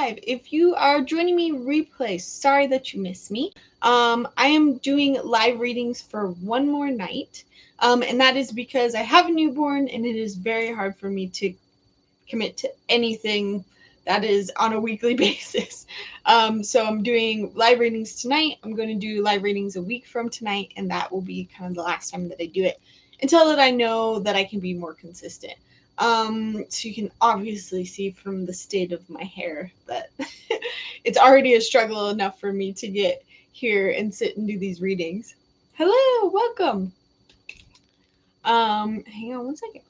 live. If you are joining me replay, sorry that you missed me. I am doing live readings for one more night. And that is because I have a newborn and it is very hard for me to commit to anything that is on a weekly basis. So I'm doing live readings tonight. I'm going to do live readings a week from tonight, and that will be kind of the last time that I do it until that I know that I can be more consistent. So you can obviously see from the state of my hair that it's already a struggle enough for me to get here and sit and do these readings. Hello, welcome. Hang on one second.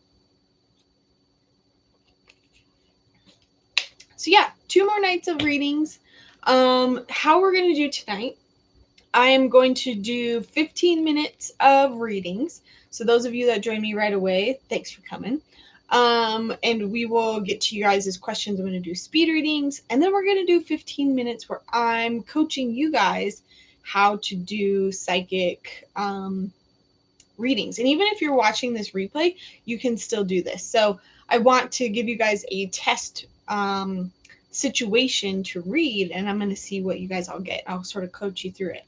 So yeah, 2 more nights of readings. How we're going to do tonight, I am going to do 15 minutes of readings. So those of you that join me right away, thanks for coming. And we will get to you guys' questions. I'm going to do speed readings, and then we're going to do 15 minutes where I'm coaching you guys how to do psychic readings. And even if you're watching this replay, you can still do this. So I want to give you guys a test situation to read, and I'm going to see what you guys all get. I'll sort of coach you through it.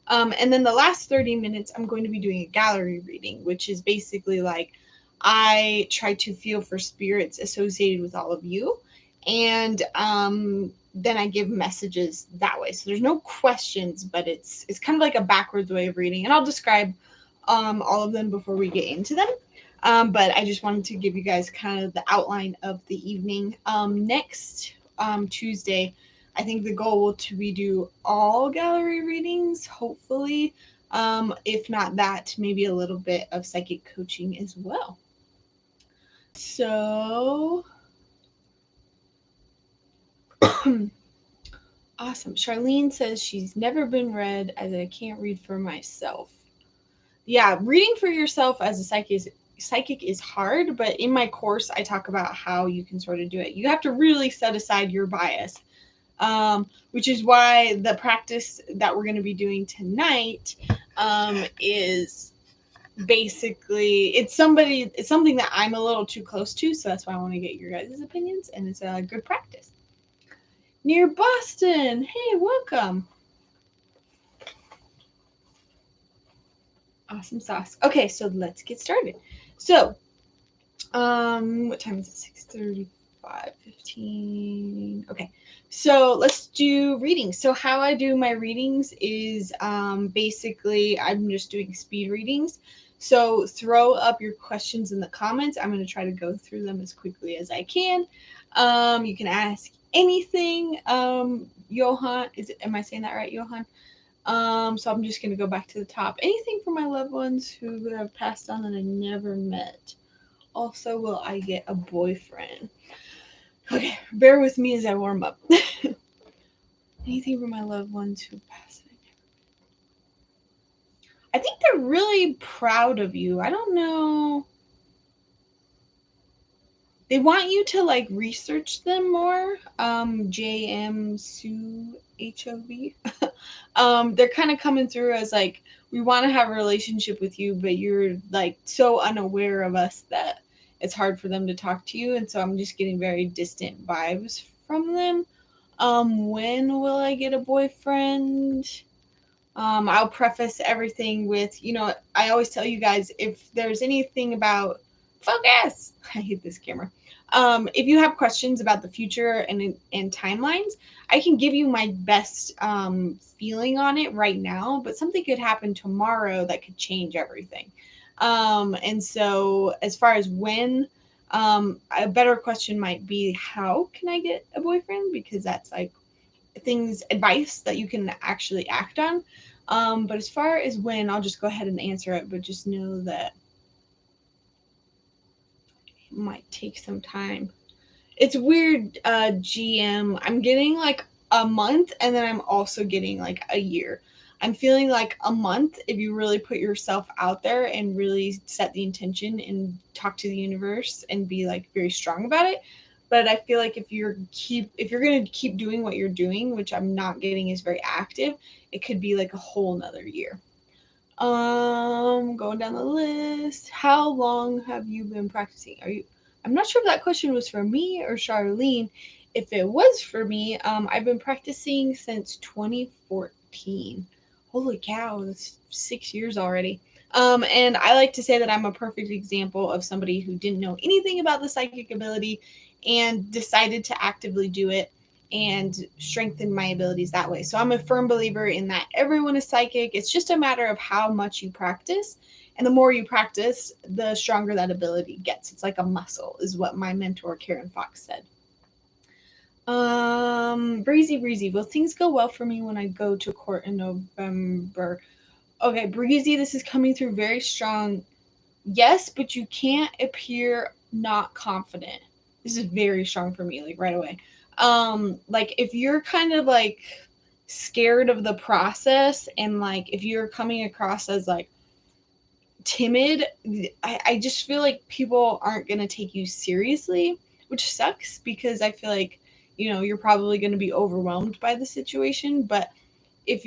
And then the last 30 minutes, I'm going to be doing a gallery reading, which is basically like I try to feel for spirits associated with all of you. And then I give messages that way. So there's no questions, but it's kind of like a backwards way of reading. And I'll describe all of them before we get into them. But I just wanted to give you guys kind of the outline of the evening. Next Tuesday, I think the goal will be do all gallery readings, hopefully. If not that, maybe a little bit of psychic coaching as well. So, awesome. Charlene says she's never been read as I can't read for myself. Yeah, reading for yourself as a psychic is hard, but in my course, I talk about how you can sort of do it. You have to really set aside your bias. Which is why the practice that we're going to be doing tonight is basically it's something that I'm a little too close to, so that's why I want to get your guys' opinions, and it's a good practice. Near Boston, hey, welcome. Awesome sauce. Okay, so let's get started. So, what time is it? 6:35, 15. Okay, so let's do readings. So how I do my readings is basically I'm just doing speed readings. So throw up your questions in the comments. I'm going to try to go through them as quickly as I can. You can ask anything. Johan, am I saying that right, Johan? So I'm just going to go back to the top. Anything for my loved ones who have passed on that I never met. Also, will I get a boyfriend? Okay, bear with me as I warm up. Anything for my loved ones who passed? I think they're really proud of you. I don't know. They want you to like research them more. JM Sue HOV. They're kind of coming through as like, we want to have a relationship with you, but you're like so unaware of us that it's hard for them to talk to you. And so I'm just getting very distant vibes from them. When will I get a boyfriend? I'll preface everything with, I always tell you guys, if there's anything about focus, I hate this camera. If you have questions about the future and timelines, I can give you my best feeling on it right now, but something could happen tomorrow that could change everything. And so as far as when, a better question might be, how can I get a boyfriend? Because that's like advice that you can actually act on. But as far as when, I'll just go ahead and answer it, but just know that it might take some time. It's weird, GM. I'm getting like a month, and then I'm also getting like a year. I'm feeling like a month if you really put yourself out there and really set the intention and talk to the universe and be like very strong about it. But I feel like if you're going to keep doing what you're doing, which I'm not getting is very active, it could be like a whole nother year. Going down the list. How long have you been practicing? I'm not sure if that question was for me or Charlene. if it was for me, I've been practicing since 2014. Holy cow, that's 6 years already. And I like to say that I'm a perfect example of somebody who didn't know anything about the psychic ability and decided to actively do it and strengthen my abilities that way. So I'm a firm believer in that everyone is psychic. It's just a matter of how much you practice. And the more you practice, the stronger that ability gets. It's like a muscle, is what my mentor Karen Fox said. Breezy. Will things go well for me when I go to court in November? Okay, Breezy, this is coming through very strong. Yes, but you can't appear not confident. This is very strong for me, like right away. Like if you're kind of like scared of the process and like if you're coming across as like timid, I just feel like people aren't going to take you seriously, which sucks because I feel like, you're probably going to be overwhelmed by the situation. But if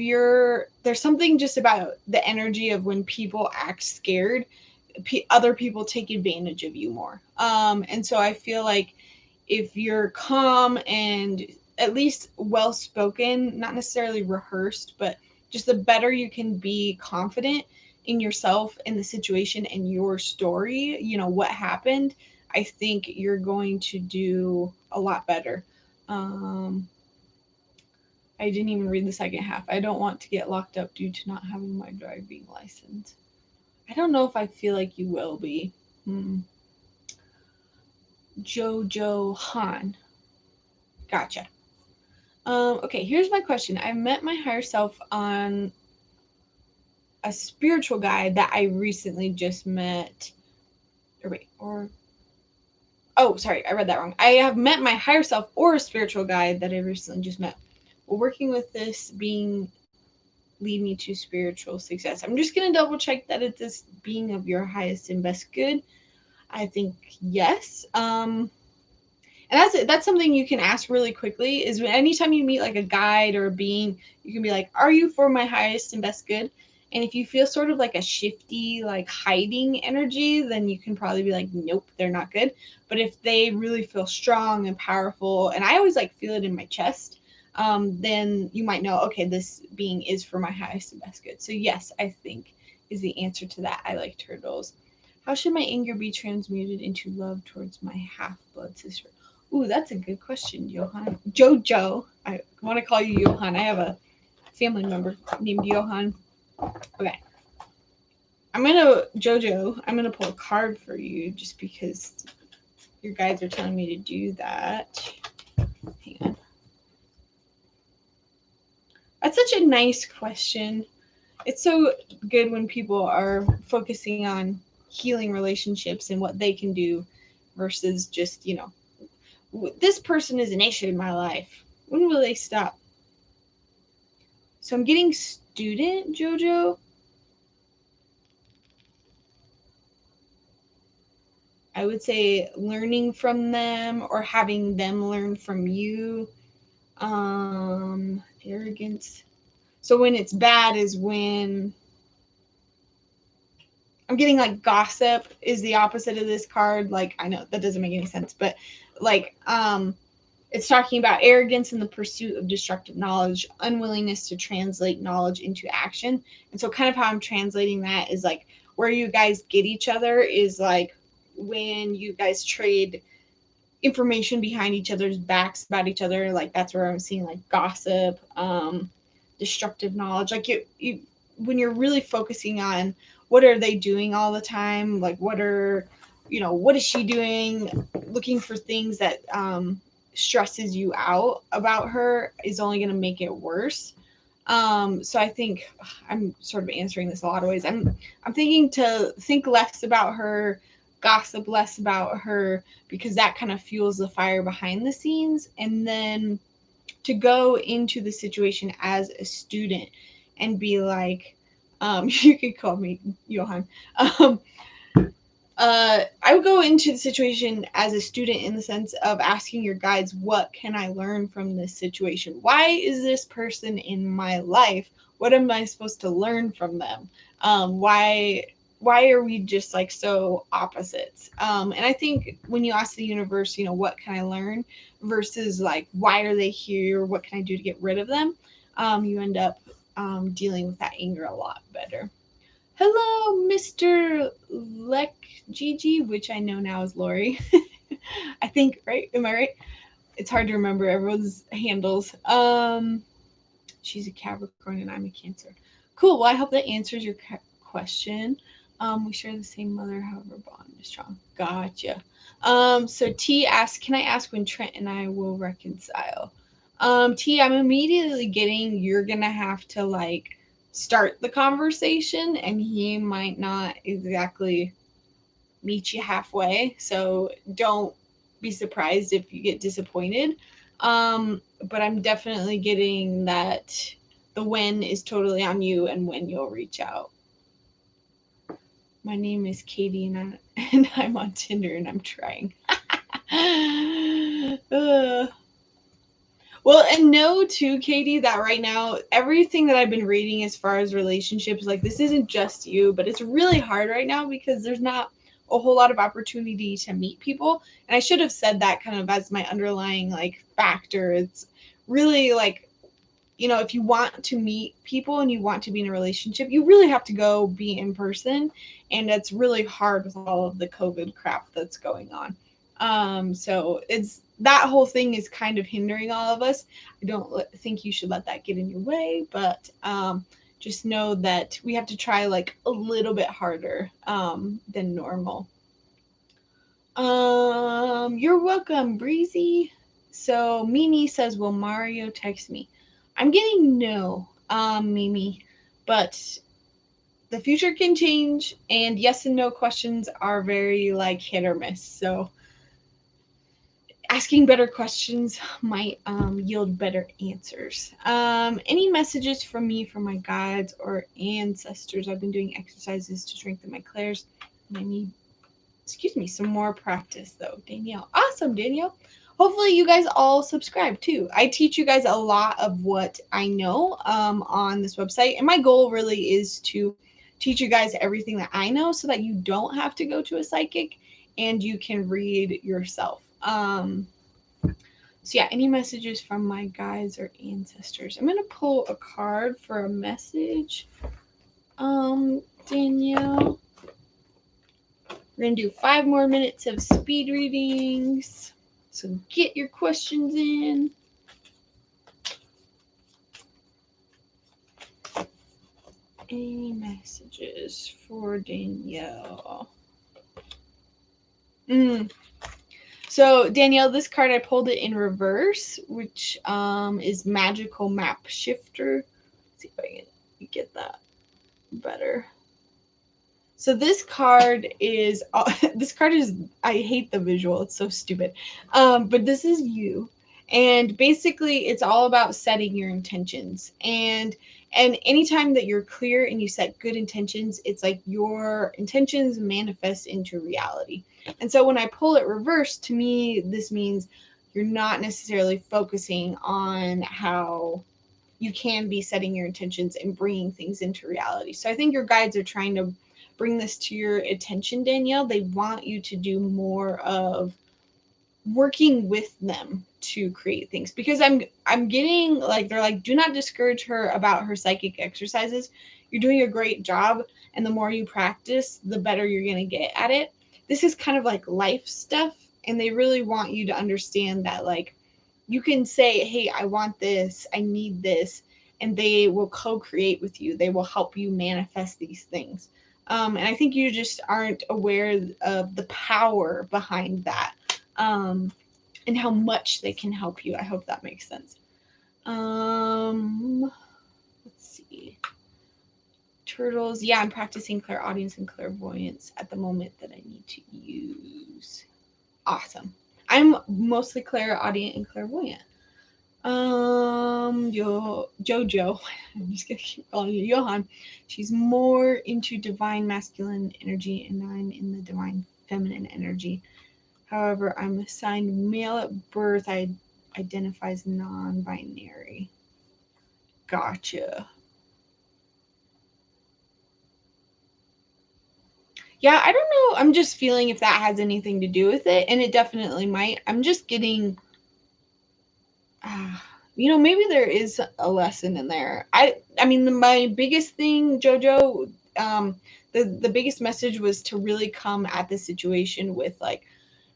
there's something just about the energy of when people act scared, other people take advantage of you more. And so I feel like if you're calm and at least well spoken, not necessarily rehearsed, but just the better you can be confident in yourself and the situation and your story, what happened, I think you're going to do a lot better. Um, I didn't even read the second half. I don't want to get locked up due to not having my driving license. I don't know if I feel like you will be. Jojo Han. Gotcha. Okay, here's my question. I met my higher self on a spiritual guide that I recently just met. Oh, sorry, I read that wrong. I have met my higher self or a spiritual guide that I recently just met. Will working with this being lead me to spiritual success? I'm just gonna double check that it's this being of your highest and best good. I think yes. And that's something you can ask really quickly. Is anytime you meet like a guide or a being, you can be like, "Are you for my highest and best good?" And if you feel sort of like a shifty, like hiding energy, then you can probably be like, "Nope, they're not good." But if they really feel strong and powerful, and I always like feel it in my chest, then you might know, okay, this being is for my highest and best good. So yes, I think is the answer to that. I like turtles. How should my anger be transmuted into love towards my half blood sister? Ooh, that's a good question, Johan. Jojo. I want to call you Johan. I have a family member named Johan. Okay. Jojo, I'm gonna pull a card for you just because your guides are telling me to do that. Hang on. That's such a nice question. It's so good when people are focusing on healing relationships and what they can do versus just, this person is an issue in my life. When will they stop? So I'm getting student, Jojo. I would say learning from them or having them learn from you. Arrogance. So when it's bad is when I'm getting like gossip is the opposite of this card. Like I know that doesn't make any sense, but like it's talking about arrogance in the pursuit of destructive knowledge, unwillingness to translate knowledge into action. And so kind of how I'm translating that is like where you guys get each other is like when you guys trade information behind each other's backs about each other. Like that's where I'm seeing like gossip, destructive knowledge. Like you when you're really focusing on what are they doing all the time, like what is she doing, looking for things that stresses you out about her is only going to make it worse. So I think I'm sort of answering this a lot of ways. I'm thinking to think less about her, gossip less about her, because that kind of fuels the fire behind the scenes, and then to go into the situation as a student and be like, you could call me Johan. Um, I would go into the situation as a student in the sense of asking your guides, what can I learn from this situation? Why is this person in my life? What am I supposed to learn from them? Why why are we just like so opposites? And I think when you ask the universe, you know, what can I learn versus like, why are they here? What can I do to get rid of them? You end up dealing with that anger a lot better. Hello, Mr. Lek Gigi, which I know now is Lori. I think, right? Am I right? It's hard to remember everyone's handles. She's a Capricorn and I'm a Cancer. Cool. Well, I hope that answers your question. We share the same mother, however, bond is strong. Gotcha. So T asks, can I ask when Trent and I will reconcile? T, I'm immediately getting you're gonna have to like start the conversation, and he might not exactly meet you halfway. So don't be surprised if you get disappointed. But I'm definitely getting that the when is totally on you and when you'll reach out. My name is Katie and I'm on Tinder and I'm trying. Well, and know too, Katie, that right now, everything that I've been reading as far as relationships, like this isn't just you, but it's really hard right now because there's not a whole lot of opportunity to meet people. And I should have said that kind of as my underlying like factor. It's really like, you know, if you want to meet people and you want to be in a relationship, you really have to go be in person. And it's really hard with all of the COVID crap that's going on. So it's that whole thing is kind of hindering all of us. I don't think you should let that get in your way, but just know that we have to try like a little bit harder than normal. You're welcome, Breezy. So Mimi says, "Will Mario text me?" I'm getting no, Mimi, but the future can change, and yes and no questions are very like hit or miss. So asking better questions might yield better answers. Any messages from me from my guides or ancestors? I've been doing exercises to strengthen my clairs, and I need, excuse me, some more practice though. Danielle, awesome, Danielle. Hopefully you guys all subscribe too. I teach you guys a lot of what I know on this website, and my goal really is to teach you guys everything that I know so that you don't have to go to a psychic and you can read yourself. So yeah, any messages from my guides or ancestors? I'm gonna pull a card for a message. Danielle. We're gonna do 5 more minutes of speed readings. So get your questions in. Any messages for Danielle? So Danielle, this card I pulled it in reverse, which is Magical Map Shifter. Let's see if I can get that better. So this card is I hate the visual. It's so stupid. But this is you. And basically it's all about setting your intentions. And anytime that you're clear and you set good intentions, it's like your intentions manifest into reality. And so when I pull it reverse, to me this means you're not necessarily focusing on how you can be setting your intentions and bringing things into reality. So I think your guides are trying to bring this to your attention, Danielle. They want you to do more of working with them to create things, because I'm getting like they're like, do not discourage her about her psychic exercises. You're doing a great job, and the more you practice, the better you're going to get at it. This is kind of like life stuff, and they really want you to understand that like you can say, hey, I want this, I need this, and they will co-create with you. They will help you manifest these things. And I think you just aren't aware of the power behind that, and how much they can help you. I hope that makes sense. Let's see. Turtles. Yeah, I'm practicing clairaudience and clairvoyance at the moment that I need to use. Awesome. I'm mostly clairaudient and clairvoyant. Jojo, I'm just gonna keep calling you Johan. She's more into divine masculine energy, and I'm in the divine feminine energy. However, I'm assigned male at birth. I identify as non-binary. Gotcha. Yeah, I don't know. I'm just feeling if that has anything to do with it, and it definitely might. I'm just getting, maybe there is a lesson in there. I mean, my biggest thing, Jojo, the biggest message was to really come at the situation with like,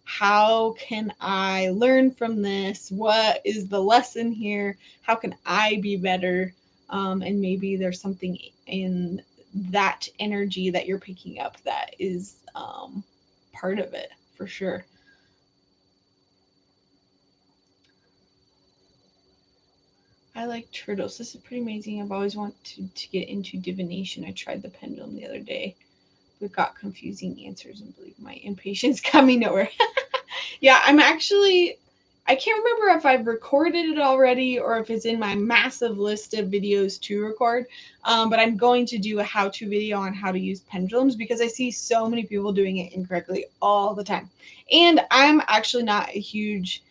how can I learn from this? What is the lesson here? How can I be better? And maybe there's something in that energy that you're picking up that is part of it for sure. I like turtles. This is pretty amazing. I've always wanted to get into divination. I tried the pendulum the other day, but got confusing answers and believe my impatience got me nowhere. Yeah, I can't remember if I've recorded it already or if it's in my massive list of videos to record. But I'm going to do a how-to video on how to use pendulums because I see so many people doing it incorrectly all the time. And I'm actually not a huge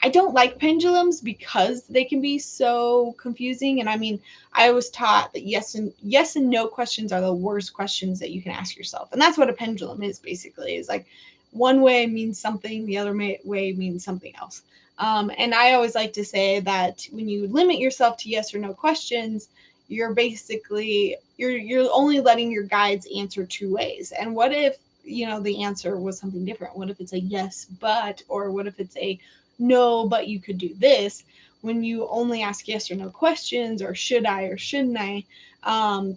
I don't like pendulums because they can be so confusing. And I mean, I was taught that yes and no questions are the worst questions that you can ask yourself. And that's what a pendulum is basically. Is like one way means something, the other way means something else. And I always like to say that when you limit yourself to yes or no questions, you're basically you're only letting your guides answer two ways. And what if the answer was something different? What if it's a yes but, or what if it's a no, but you could do this? When you only ask yes or no questions, or should I or shouldn't I,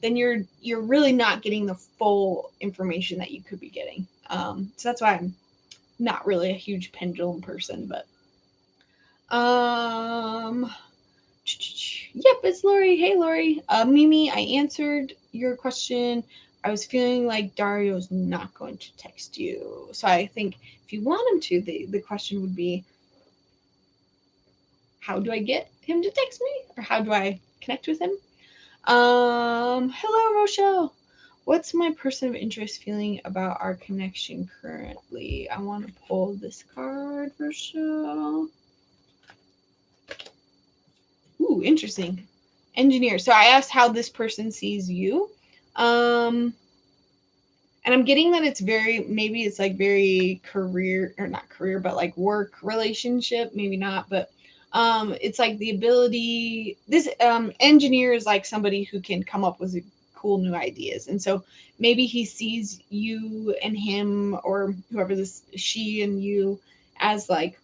then you're really not getting the full information that you could be getting. So that's why I'm not really a huge pendulum person, but um, yep, it's Lori. Hey, Lori. Mimi, I answered your question. I was feeling like Dario's not going to text you, so I think if you want him to, the question would be, how do I get him to text me? Or how do I connect with him? Hello, Rochelle. What's my person of interest feeling about our connection currently? I want to pull this card, Rochelle. Ooh, interesting. Engineer. So I asked how this person sees you. And I'm getting that maybe it's like very career, or not career, but like work relationship, maybe not, but it's like the ability, this engineer is like somebody who can come up with cool new ideas. And so maybe he sees you and him, or whoever this, she and you, as like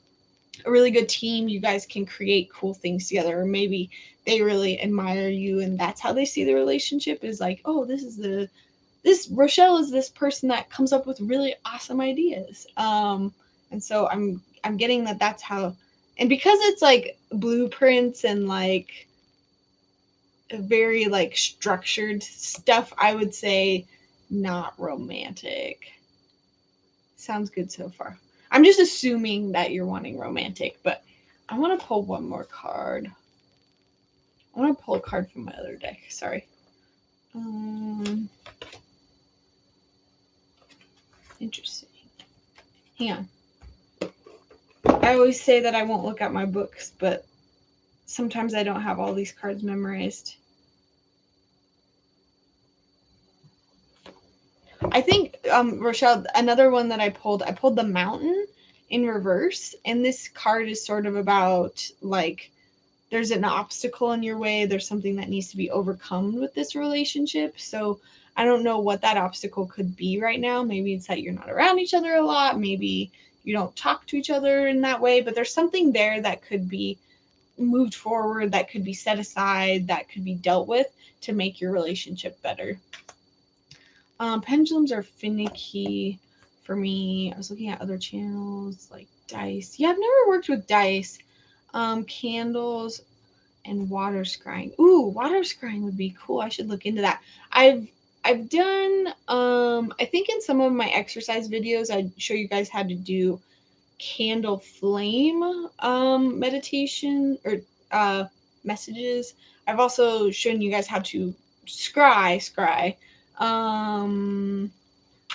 a really good team. You guys can create cool things together, or maybe they really admire you and that's how they see the relationship, is like, oh, this Rochelle is this person that comes up with really awesome ideas. And so I'm getting that that's how, and because it's like blueprints and like very like structured stuff, I would say not romantic. Sounds good so far. I'm just assuming that you're wanting romantic, but I want to pull one more card. I want to pull a card from my other deck. Sorry. Interesting. Hang on. I always say that I won't look at my books, but sometimes I don't have all these cards memorized. I think, Rochelle, another one that I pulled the Mountain in reverse, and this card is sort of about like there's an obstacle in your way, there's something that needs to be overcome with this relationship. So I don't know what that obstacle could be right now. Maybe it's that you're not around each other a lot, maybe you don't talk to each other in that way, but there's something there that could be moved forward, that could be set aside, that could be dealt with to make your relationship better. Pendulums are finicky for me. I was looking at other channels like dice. Yeah, I've never worked with dice. Candles and water scrying. Ooh, water scrying would be cool. I should look into that. I've done I think in some of my exercise videos I'd show you guys how to do candle flame meditation, or messages. I've also shown you guys how to scry.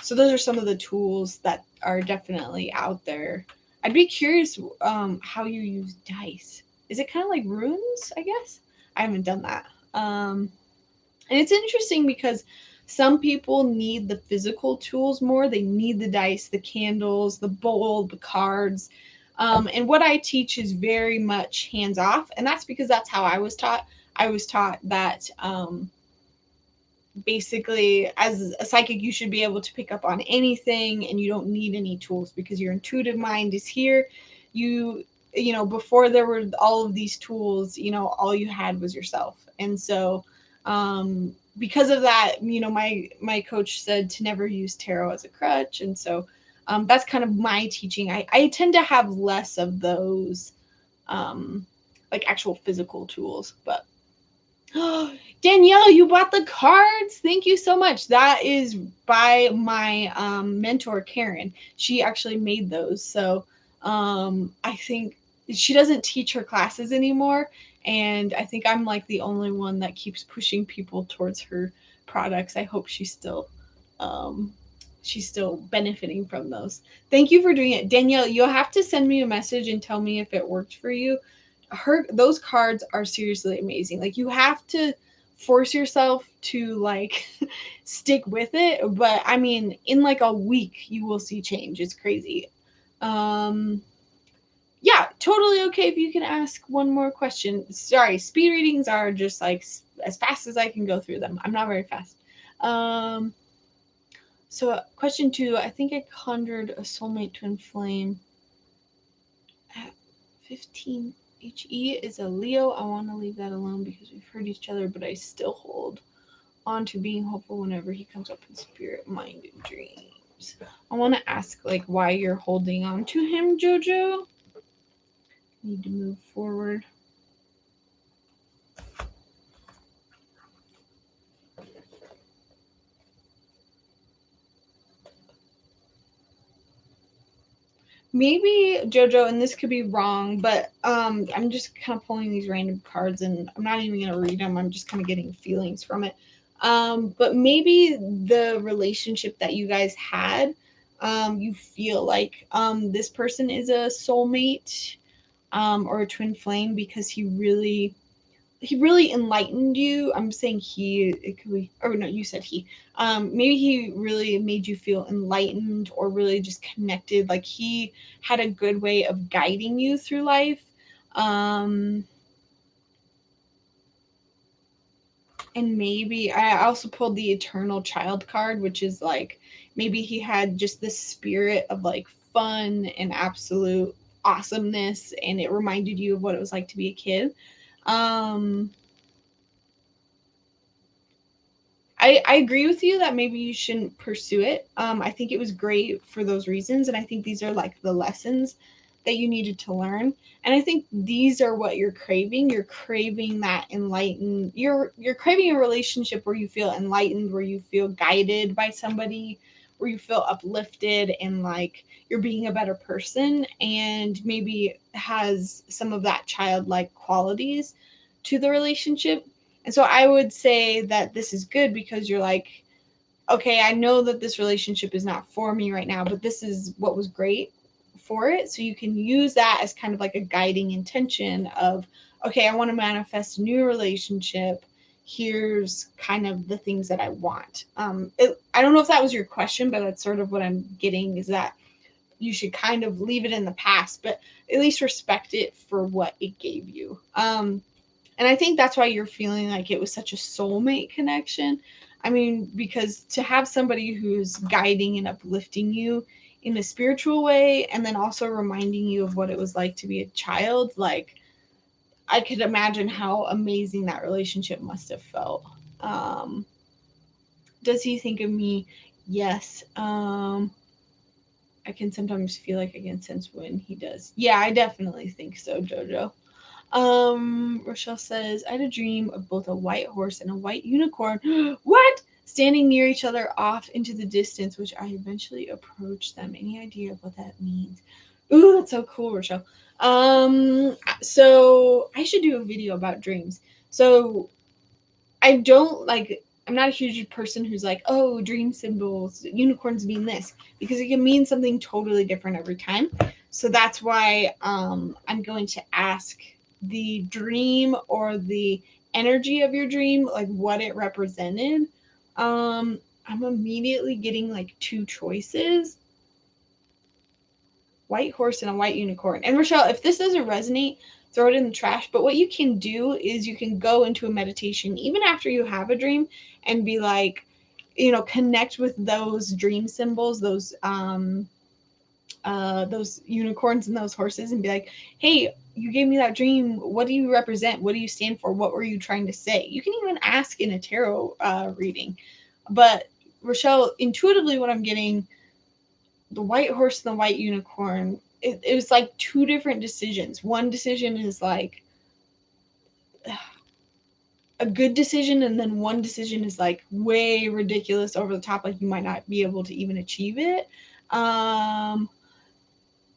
So those are some of the tools that are definitely out there. I'd be curious how you use dice. Is it kind of like runes, I guess? I haven't done that. And it's interesting because Some people need the physical tools more. They need the dice, the candles, the bowl, the cards. And what I teach is very much hands off. And that's because that's how I was taught. I was taught that basically, as a psychic, you should be able to pick up on anything and you don't need any tools because your intuitive mind is here. You know, before there were all of these tools, you know, all you had was yourself. And so, because of that, you know, my coach said to never use tarot as a crutch. And so, that's kind of my teaching. I tend to have less of those, like actual physical tools, but Danielle, you bought the cards. Thank you so much. That is by my mentor, Karen. She actually made those. So I think she doesn't teach her classes anymore. And I think I'm like the only one that keeps pushing people towards her products. I hope um, she's still benefiting from those. Thank you for doing it. Danielle, you'll have to send me a message and tell me if it worked for you. Those cards are seriously amazing. Like, you have to force yourself to like stick with it, but I mean, in like a week you will see change. It's crazy. Yeah, totally okay if you can ask one more question. Sorry, speed readings are just like as fast as I can go through them. I'm not very fast. So question 2, I think I conjured a soulmate twin flame at 15. HE is a Leo. I want to leave that alone because we've heard each other, but I still hold on to being hopeful whenever he comes up in spirit, mind, and dreams. I want to ask, like, why you're holding on to him, Jojo. Need to move forward. Maybe Jojo, and this could be wrong, but I'm just kind of pulling these random cards, and I'm not even gonna read them. I'm just kind of getting feelings from it. But maybe the relationship that you guys had, you feel like this person is a soulmate, or a twin flame because he really enlightened you. I'm saying he, it could be, or no, you said he. Maybe he really made you feel enlightened or really just connected. Like, he had a good way of guiding you through life. Um, and maybe I also pulled the eternal child card, which is like maybe he had just this spirit of like fun and absolute awesomeness, and it reminded you of what it was like to be a kid. Um, I agree with you that maybe you shouldn't pursue it. I think it was great for those reasons, and I think these are like the lessons that you needed to learn. And I think these are what you're craving. You're craving that enlightened. You're craving a relationship where you feel enlightened, where you feel guided by somebody, where you feel uplifted and like you're being a better person, and maybe has some of that childlike qualities to the relationship. And so I would say that this is good because you're like, okay, I know that this relationship is not for me right now, but this is what was great for it. So you can use that as kind of like a guiding intention of, okay, I want to manifest a new relationship. Here's kind of the things that I want. I don't know if that was your question, but that's sort of what I'm getting, is that you should kind of leave it in the past, but at least respect it for what it gave you. And I think that's why you're feeling like it was such a soulmate connection. I mean, because to have somebody who's guiding and uplifting you in a spiritual way, and then also reminding you of what it was like to be a child, like, I could imagine how amazing that relationship must have felt. Um, does he think of me? Yes. I can sometimes feel like I can sense when he does. Yeah, I definitely think so, Jojo. Rochelle says, I had a dream of both a white horse and a white unicorn. What? Standing near each other off into the distance, which I eventually approached them. Any idea of what that means? Ooh, that's so cool, Rochelle. So I should do a video about dreams. So I don't like, I'm not a huge person who's like, oh, dream symbols, unicorns mean this, because it can mean something totally different every time. So that's why I'm going to ask the dream or the energy of your dream, like what it represented. I'm immediately getting like two choices. White horse and a white unicorn. And Rochelle, if this doesn't resonate, throw it in the trash. But what you can do is you can go into a meditation even after you have a dream and be like, connect with those dream symbols, those unicorns and those horses, and be like, hey, you gave me that dream. What do you represent? What do you stand for? What were you trying to say? You can even ask in a tarot reading. But Rochelle, intuitively, what I'm getting, the white horse and the white unicorn, it was like two different decisions. One decision is like a good decision, and then one decision is like way ridiculous, over the top, like you might not be able to even achieve it. And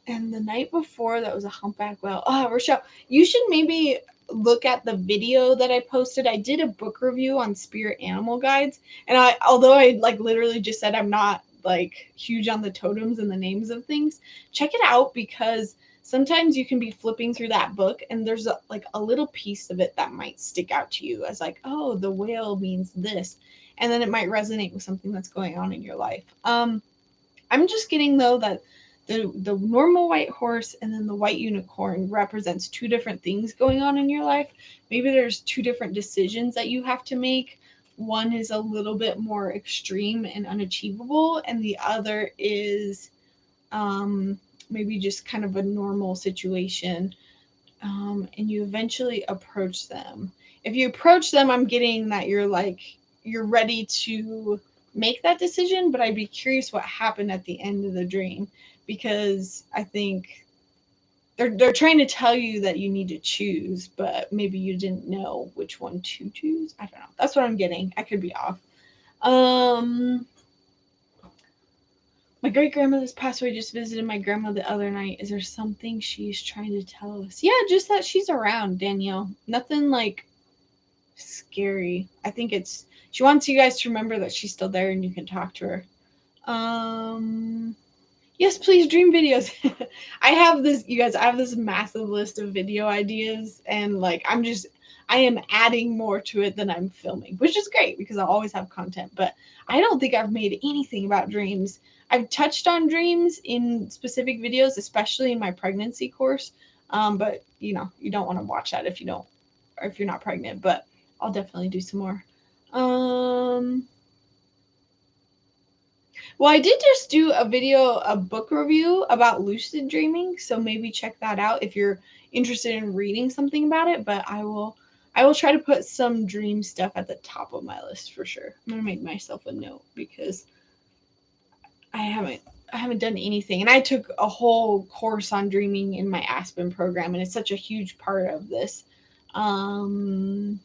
the night before, that was a humpback whale. Oh, Rochelle, you should maybe look at the video that I posted. I did a book review on spirit animal guides, and although I like literally just said I'm not like huge on the totems and the names of things, check it out, because sometimes you can be flipping through that book and there's like a little piece of it that might stick out to you as like, oh, the whale means this, and then it might resonate with something that's going on in your life. I'm just getting though that the normal white horse and then the white unicorn represents two different things going on in your life. Maybe there's two different decisions that you have to make. One is a little bit more extreme and unachievable, and the other is maybe just kind of a normal situation. And you eventually approach them. If you approach them, I'm getting that you're ready to make that decision, but I'd be curious what happened at the end of the dream, because I think they're trying to tell you that you need to choose, but maybe you didn't know which one to choose. I don't know. That's what I'm getting. I could be off. Um my great grandmother's passed away. Just visited my grandma the other night. Is there something she's trying to tell us? Yeah, just that she's around, Danielle. Nothing like scary. I think she wants you guys to remember that she's still there and you can talk to her. Yes, please, dream videos. I have this, you guys, I have this massive list of video ideas, and like I am adding more to it than I'm filming, which is great because I'll always have content, but I don't think I've made anything about dreams. I've touched on dreams in specific videos, especially in my pregnancy course. But you don't want to watch that if you don't, or if you're not pregnant, but I'll definitely do some more. Well, I did just do a book review about lucid dreaming, so maybe check that out if you're interested in reading something about it. But I will try to put some dream stuff at the top of my list for sure. I'm gonna make myself a note because I haven't I haven't done anything, and I took a whole course on dreaming in my Aspen program, and it's such a huge part of this. Um,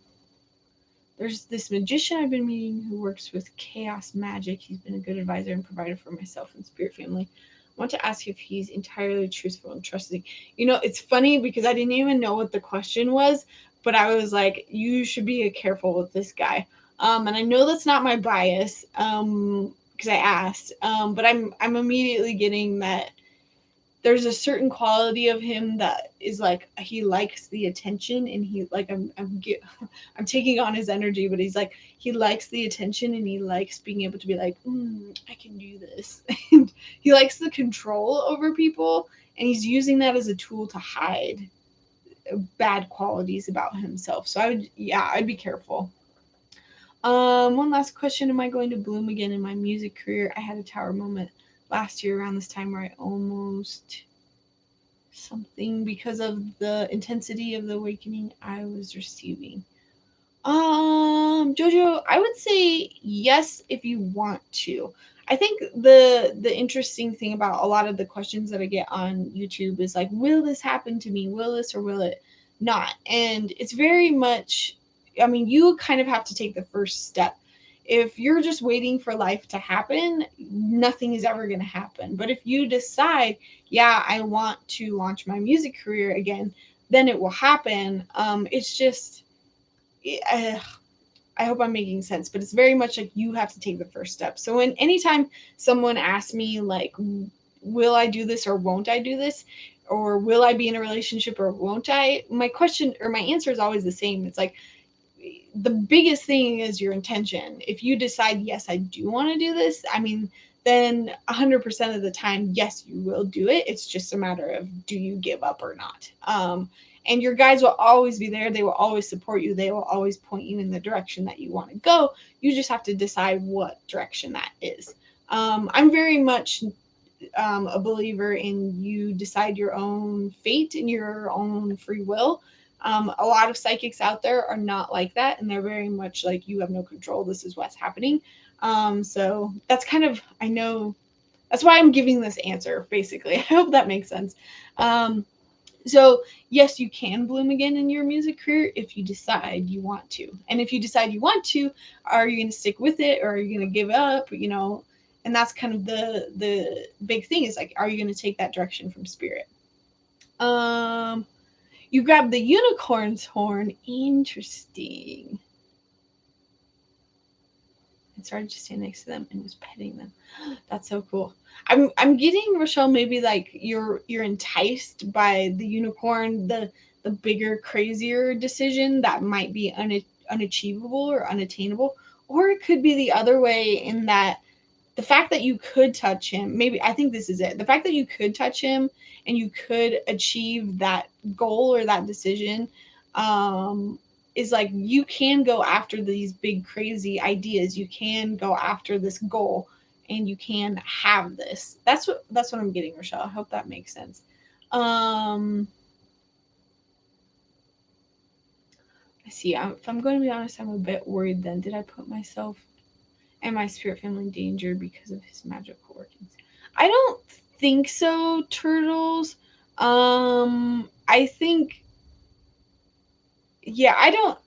there's this magician I've been meeting who works with chaos magic. He's been a good advisor and provider for myself and spirit family. I want to ask if he's entirely truthful and trusting. It's funny because I didn't even know what the question was, but I was like, you should be careful with this guy. And I know that's not my bias, because I asked. But I'm immediately getting that there's a certain quality of him that is like he likes the attention, and he like I'm taking on his energy, but he's like he likes the attention, and he likes being able to be like, I can do this. And he likes the control over people, and he's using that as a tool to hide bad qualities about himself. So I'd be careful. One last question. Am I going to bloom again in my music career? I had a tower moment last year around this time where I almost something because of the intensity of the awakening I was receiving. Jojo, I would say yes if you want to. I think the interesting thing about a lot of the questions that I get on YouTube is like, will this happen to me? Will this or will it not? And it's very much, I mean, you kind of have to take the first step. If you're just waiting for life to happen, nothing is ever going to happen. But if you decide, yeah, I want to launch my music career again, then it will happen. It's just, I hope I'm making sense, but it's very much like you have to take the first step. So when anytime someone asks me like, will I do this or won't I do this? Or will I be in a relationship or won't I? My question or my answer is always the same. It's like, the biggest thing is your intention. If you decide, yes, I do want to do this, I mean, then 100% of the time, yes, you will do it. It's just a matter of, do you give up or not? And your guides will always be there. They will always support you. They will always point you in the direction that you want to go. You just have to decide what direction that is. I'm very much a believer in you decide your own fate and your own free will. A lot of psychics out there are not like that, and they're very much like, you have no control. This is what's happening. So that's kind of, I know, that's why I'm giving this answer, basically. I hope that makes sense. So yes, you can bloom again in your music career if you decide you want to. And if you decide you want to, are you going to stick with it, or are you going to give up? And that's kind of the big thing, is like, are you going to take that direction from spirit? You grab the unicorn's horn. Interesting. And started to stand next to them and was petting them. That's so cool. I'm getting, Rochelle, maybe like you're enticed by the unicorn, the bigger, crazier decision that might be unachievable or unattainable, or it could be the other way, in that the fact that you could touch him, maybe, I think this is it. The fact that you could touch him and you could achieve that goal or that decision, is like, you can go after these big, crazy ideas. You can go after this goal, and you can have this. That's what I'm getting, Rochelle. I hope that makes sense. I see. If I'm going to be honest, I'm a bit worried then. Did I put myself and my spirit family in danger because of his magical workings? I don't think so, turtles. I think, yeah, I don't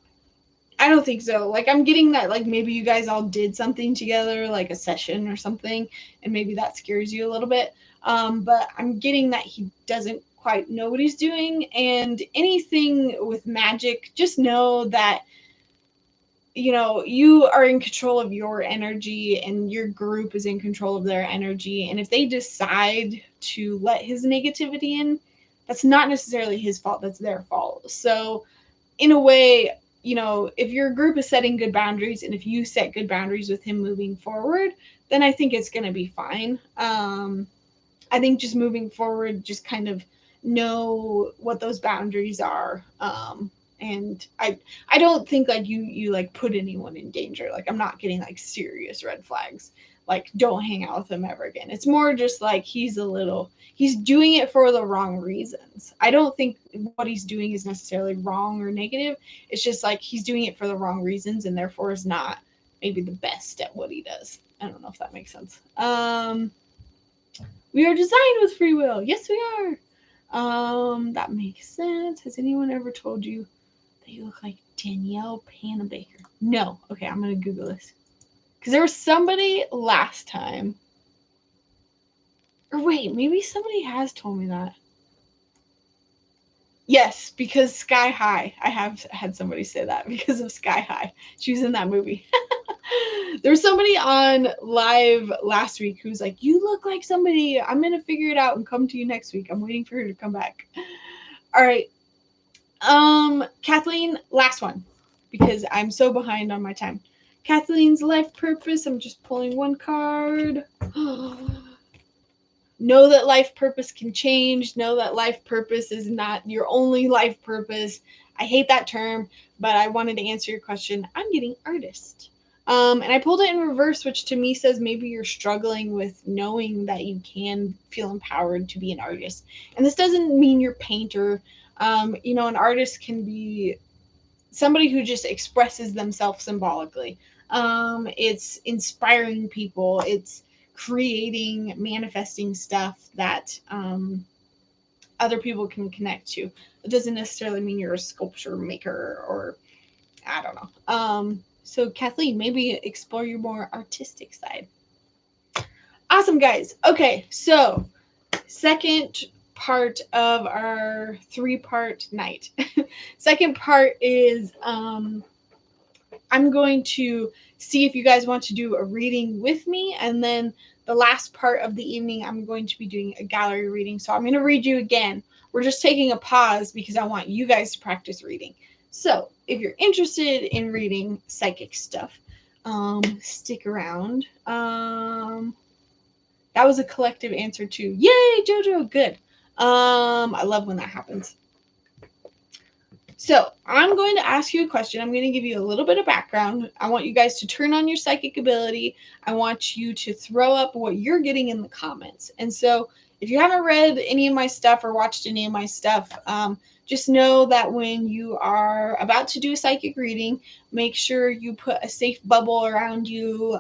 think so. Like, I'm getting that, like, maybe you guys all did something together, like a session or something, and maybe that scares you a little bit. But I'm getting that he doesn't quite know what he's doing. And anything with magic, just know that, you are in control of your energy, and your group is in control of their energy. And if they decide to let his negativity in, that's not necessarily his fault. That's their fault. So, in a way, if your group is setting good boundaries, and if you set good boundaries with him moving forward, then I think it's going to be fine. I think just moving forward, just kind of know what those boundaries are. And I don't think like you like put anyone in danger. Like, I'm not getting like serious red flags. Like, don't hang out with him ever again. It's more just like, he's doing it for the wrong reasons. I don't think what he's doing is necessarily wrong or negative. It's just like, he's doing it for the wrong reasons, and therefore is not maybe the best at what he does. I don't know if that makes sense. We are designed with free will. Yes, we are. That makes sense. Has anyone ever told you that you look like Danielle Panabaker? No. Okay, I'm going to Google this. Because there was somebody last time. Or wait, maybe somebody has told me that. Yes, because Sky High. I have had somebody say that because of Sky High. She was in that movie. There was somebody on live last week who's like, you look like somebody. I'm going to figure it out and come to you next week. I'm waiting for her to come back. All right. Kathleen, last one, because I'm so behind on my time. Kathleen's life purpose. I'm just pulling one card. Know that life purpose can change. Know that life purpose is not your only life purpose. I hate that term, but I wanted to answer your question. I'm getting artist. And I pulled it in reverse, which to me says maybe you're struggling with knowing that you can feel empowered to be an artist. And this doesn't mean you're painter. An artist can be somebody who just expresses themselves symbolically. It's inspiring people. It's creating, manifesting stuff that other people can connect to. It doesn't necessarily mean you're a sculpture maker, or I don't know. So Kathleen, maybe explore your more artistic side. Awesome, guys. Okay, so second part of our 3-part night. Second part is I'm going to see if you guys want to do a reading with me, and then the last part of the evening I'm going to be doing a gallery reading. So I'm going to read you again. We're just taking a pause because I want you guys to practice reading. So if you're interested in reading psychic stuff, stick around. That was a collective answer too. Yay, Jojo, good. I love when that happens. So I'm going to ask you a question. I'm going to give you a little bit of background. I want you guys to turn on your psychic ability. I want you to throw up what you're getting in the comments. And so if you haven't read any of my stuff or watched any of my stuff, just know that when you are about to do a psychic reading, make sure you put a safe bubble around you,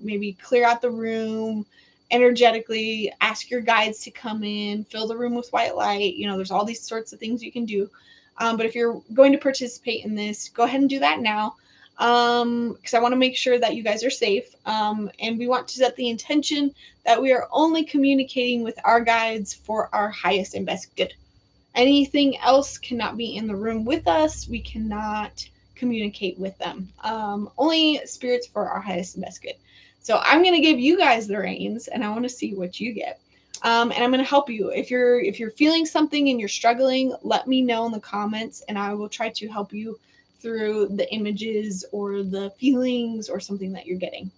maybe clear out the room energetically, ask your guides to come in, fill the room with white light. You know, there's all these sorts of things you can do. But if you're going to participate in this, go ahead and do that now, because I want to make sure that you guys are safe. And we want to set the intention that we are only communicating with our guides for our highest and best good. Anything else cannot be in the room with us. We cannot communicate with them. Only spirits for our highest and best good. So I'm going to give you guys the reins, and I want to see what you get. And I'm going to help you. If you're feeling something and you're struggling, let me know in the comments, and I will try to help you through the images or the feelings or something that you're getting.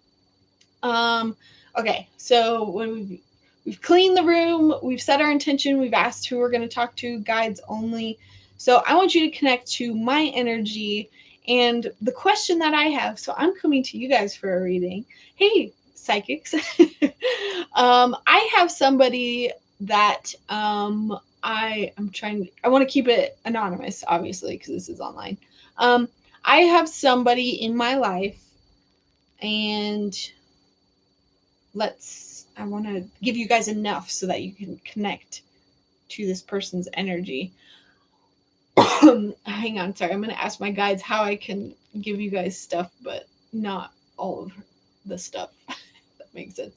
Okay, so when we've cleaned the room, we've set our intention, we've asked who we're going to talk to, guides only. So I want you to connect to my energy and the question that I have. So I'm coming to you guys for a reading. Hey, psychics. I have somebody that I want to keep it anonymous, obviously, because this is online. I have somebody in my life, and I want to give you guys enough so that you can connect to this person's energy. Hang on, sorry. I'm going to ask my guides how I can give you guys stuff, but not all of the stuff. That makes sense.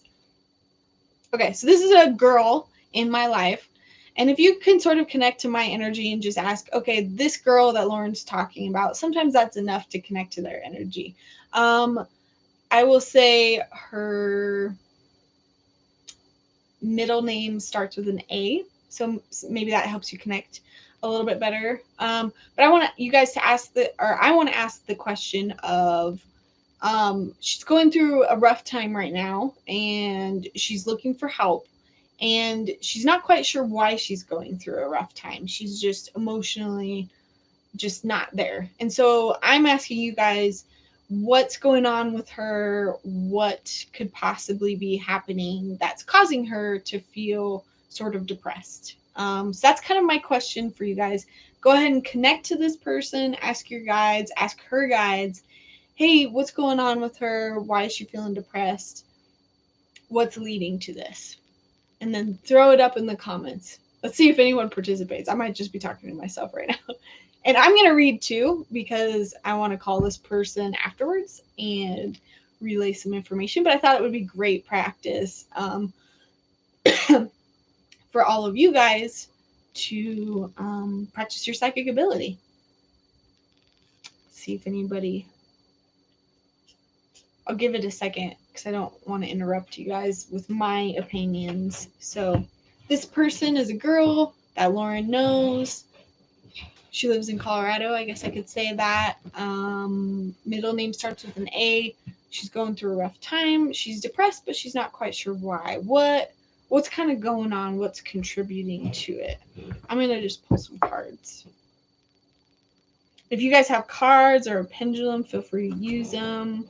Okay, so this is a girl in my life. And if you can sort of connect to my energy and just ask, okay, this girl that Lauren's talking about, sometimes that's enough to connect to their energy. I will say her middle name starts with an A, so maybe that helps you connect a little bit better. But I want you guys to ask I want to ask the question of, she's going through a rough time right now, and she's looking for help, and she's not quite sure why she's going through a rough time. She's just emotionally just not there. And so I'm asking you guys, what's going on with her? What could possibly be happening that's causing her to feel sort of depressed? So that's kind of my question for you guys. Go ahead and connect to this person, ask your guides, ask her guides, hey, what's going on with her? Why is she feeling depressed? What's leading to this? And then throw it up in the comments. Let's see if anyone participates. I might just be talking to myself right now. And I'm going to read too, because I want to call this person afterwards and relay some information. But I thought it would be great practice for all of you guys to practice your psychic ability. See if anybody... I'll give it a second because I don't want to interrupt you guys with my opinions. So this person is a girl that Lauryn knows. She lives in Colorado, I guess I could say that. Middle name starts with an A. She's going through a rough time. She's depressed, but she's not quite sure why. What's kind of going on? What's contributing to it? I'm going to just pull some cards. If you guys have cards or a pendulum, feel free to use them.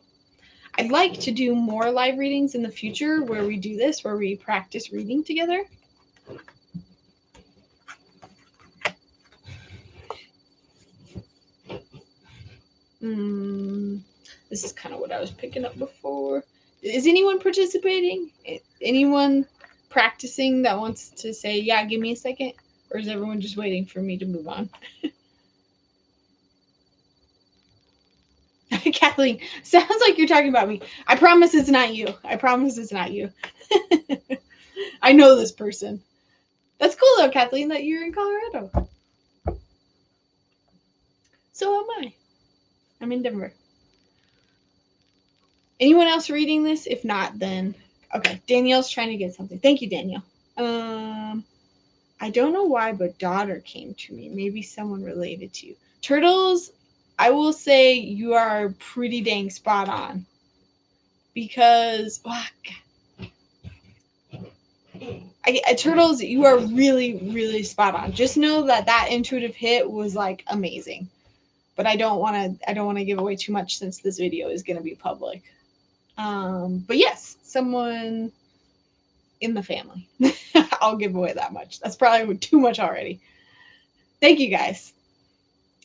I'd like to do more live readings in the future where we do this, where we practice reading together. This is kind of what I was picking up before. Is anyone participating? Anyone practicing that wants to say, yeah, give me a second? Or is everyone just waiting for me to move on? Kathleen, sounds like you're talking about me. I promise it's not you. I promise it's not you. I know this person. That's cool though, Kathleen, that you're in Colorado. So am I. I'm in Denver. Anyone else reading this? If not, then okay. Danielle's trying to get something. Thank you, Danielle. I don't know why, but daughter came to me. Maybe someone related to you. Turtles I will say you are pretty dang spot on. Because turtles, you are really, really spot on. Just know that that intuitive hit was like amazing. But I don't want to give away too much since this video is going to be public. But yes, someone in the family. I'll give away that much. That's probably too much already. Thank you guys.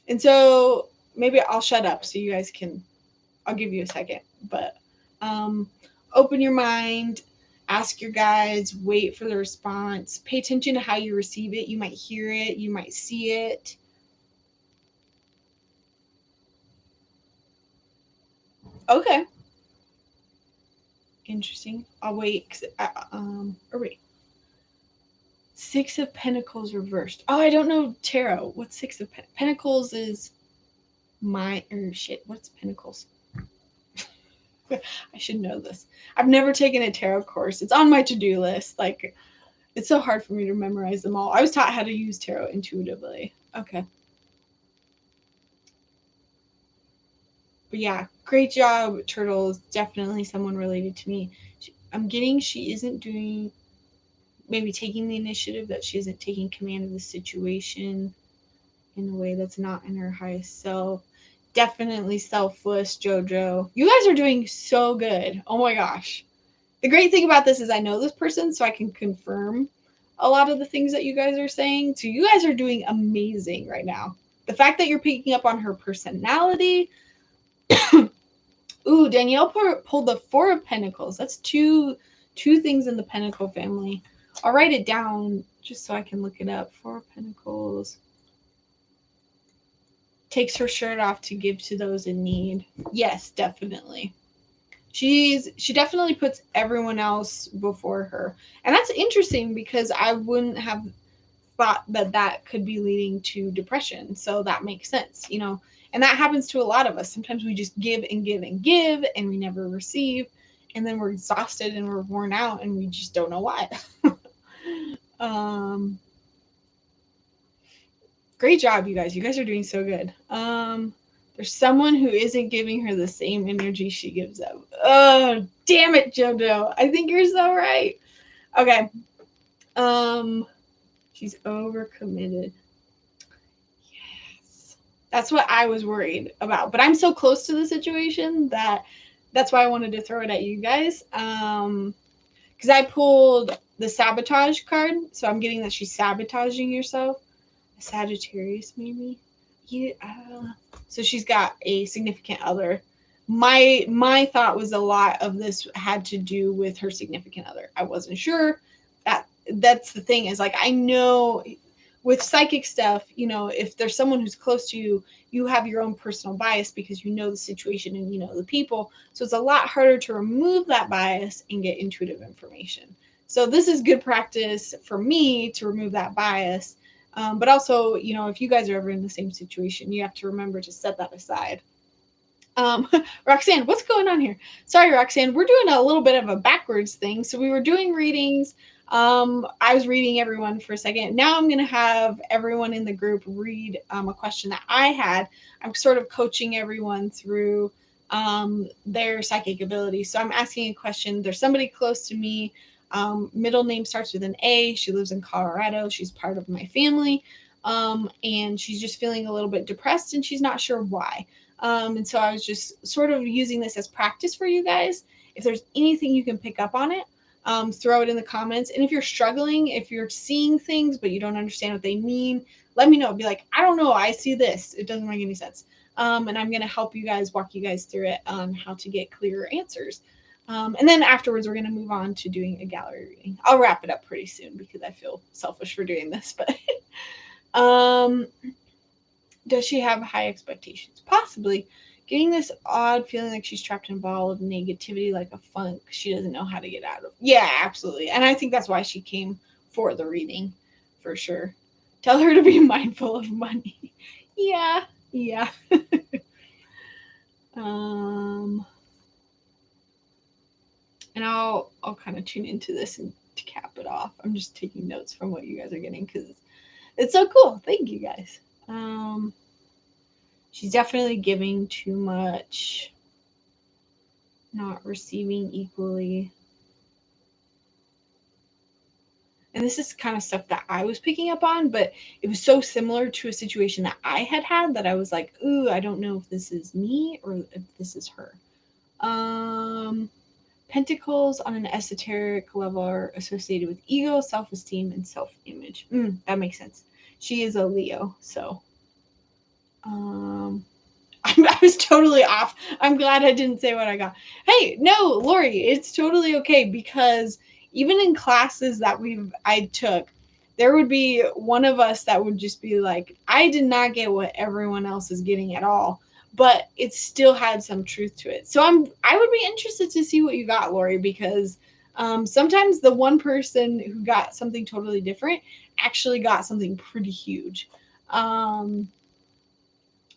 And so maybe I'll shut up so you guys can, I'll give you a second, but open your mind, ask your guides, wait for the response, pay attention to how you receive it. You might hear it, you might see it. Okay. Interesting. I'll wait. Or wait. Six of Pentacles reversed. Oh, I don't know tarot. What's Six of Pentacles is what's Pentacles? I should know this. I've never taken a tarot course. It's on my to-do list. Like, it's so hard for me to memorize them all. I was taught how to use tarot intuitively. Okay. But yeah, great job, Turtles. Definitely someone related to me. I'm getting she isn't doing, maybe taking the initiative, that she isn't taking command of the situation in a way that's not in her highest self. Definitely selfless, JoJo. You guys are doing so good. Oh my gosh. The great thing about this is I know this person, so I can confirm a lot of the things that you guys are saying. So you guys are doing amazing right now. The fact that you're picking up on her personality. Ooh, Danielle pulled the Four of Pentacles. That's two things in the Pentacle family. I'll write it down just so I can look it up. Four of Pentacles. Takes her shirt off to give to those in need. Yes, definitely. She definitely puts everyone else before her. And that's interesting because I wouldn't have thought that that could be leading to depression. So that makes sense, you know. And that happens to a lot of us. Sometimes we just give and give and give and we never receive. And then we're exhausted and we're worn out and we just don't know why. Great job, you guys. You guys are doing so good. There's someone who isn't giving her the same energy she gives up. Oh, damn it, JoJo. I think you're so right. Okay. She's overcommitted. Yes. That's what I was worried about. But I'm so close to the situation that's why I wanted to throw it at you guys. Because I pulled the sabotage card. So I'm getting that she's sabotaging herself. Sagittarius, maybe. Yeah. So she's got a significant other. My thought was a lot of this had to do with her significant other. I wasn't sure. That's the thing, is like, I know with psychic stuff, you know, if there's someone who's close to you, you have your own personal bias because you know the situation and you know the people. So it's a lot harder to remove that bias and get intuitive information. So this is good practice for me to remove that bias. But also, you know, if you guys are ever in the same situation, you have to remember to set that aside. Roxanne, what's going on here? Sorry, Roxanne, we're doing a little bit of a backwards thing. So we were doing readings. I was reading everyone for a second. Now I'm going to have everyone in the group read a question that I had. I'm sort of coaching everyone through their psychic ability. So I'm asking a question. There's somebody close to me. Middle name starts with an A. She lives in Colorado. She's part of my family. And she's just feeling a little bit depressed and she's not sure why. And so I was just sort of using this as practice for you guys. If there's anything you can pick up on it, throw it in the comments. And if you're struggling, if you're seeing things but you don't understand what they mean, let me know. Be like, I don't know, I see this. It doesn't make any sense. And I'm going to help you guys, walk you guys through it on how to get clearer answers. And then afterwards, we're going to move on to doing a gallery reading. I'll wrap it up pretty soon because I feel selfish for doing this. But does she have high expectations? Possibly. Getting this odd feeling like she's trapped in a ball of negativity, like a funk she doesn't know how to get out of. Yeah, absolutely. And I think that's why she came for the reading, for sure. Tell her to be mindful of money. Yeah. And I'll kind of tune into this and to cap it off. I'm just taking notes from what you guys are getting because it's so cool. Thank you guys. She's definitely giving too much, not receiving equally. And this is kind of stuff that I was picking up on, but it was so similar to a situation that I had that I was like, ooh, I don't know if this is me or if this is her. Pentacles on an esoteric level are associated with ego, self-esteem, and self-image. That makes sense. She is a Leo, so I was totally off. I'm glad I didn't say what I got. Hey, no, Lori, it's totally okay, because even in classes that I took, there would be one of us that would just be like, I did not get what everyone else is getting at all, but it still had some truth to it. So I would be interested to see what you got, Lori, because sometimes the one person who got something totally different actually got something pretty huge.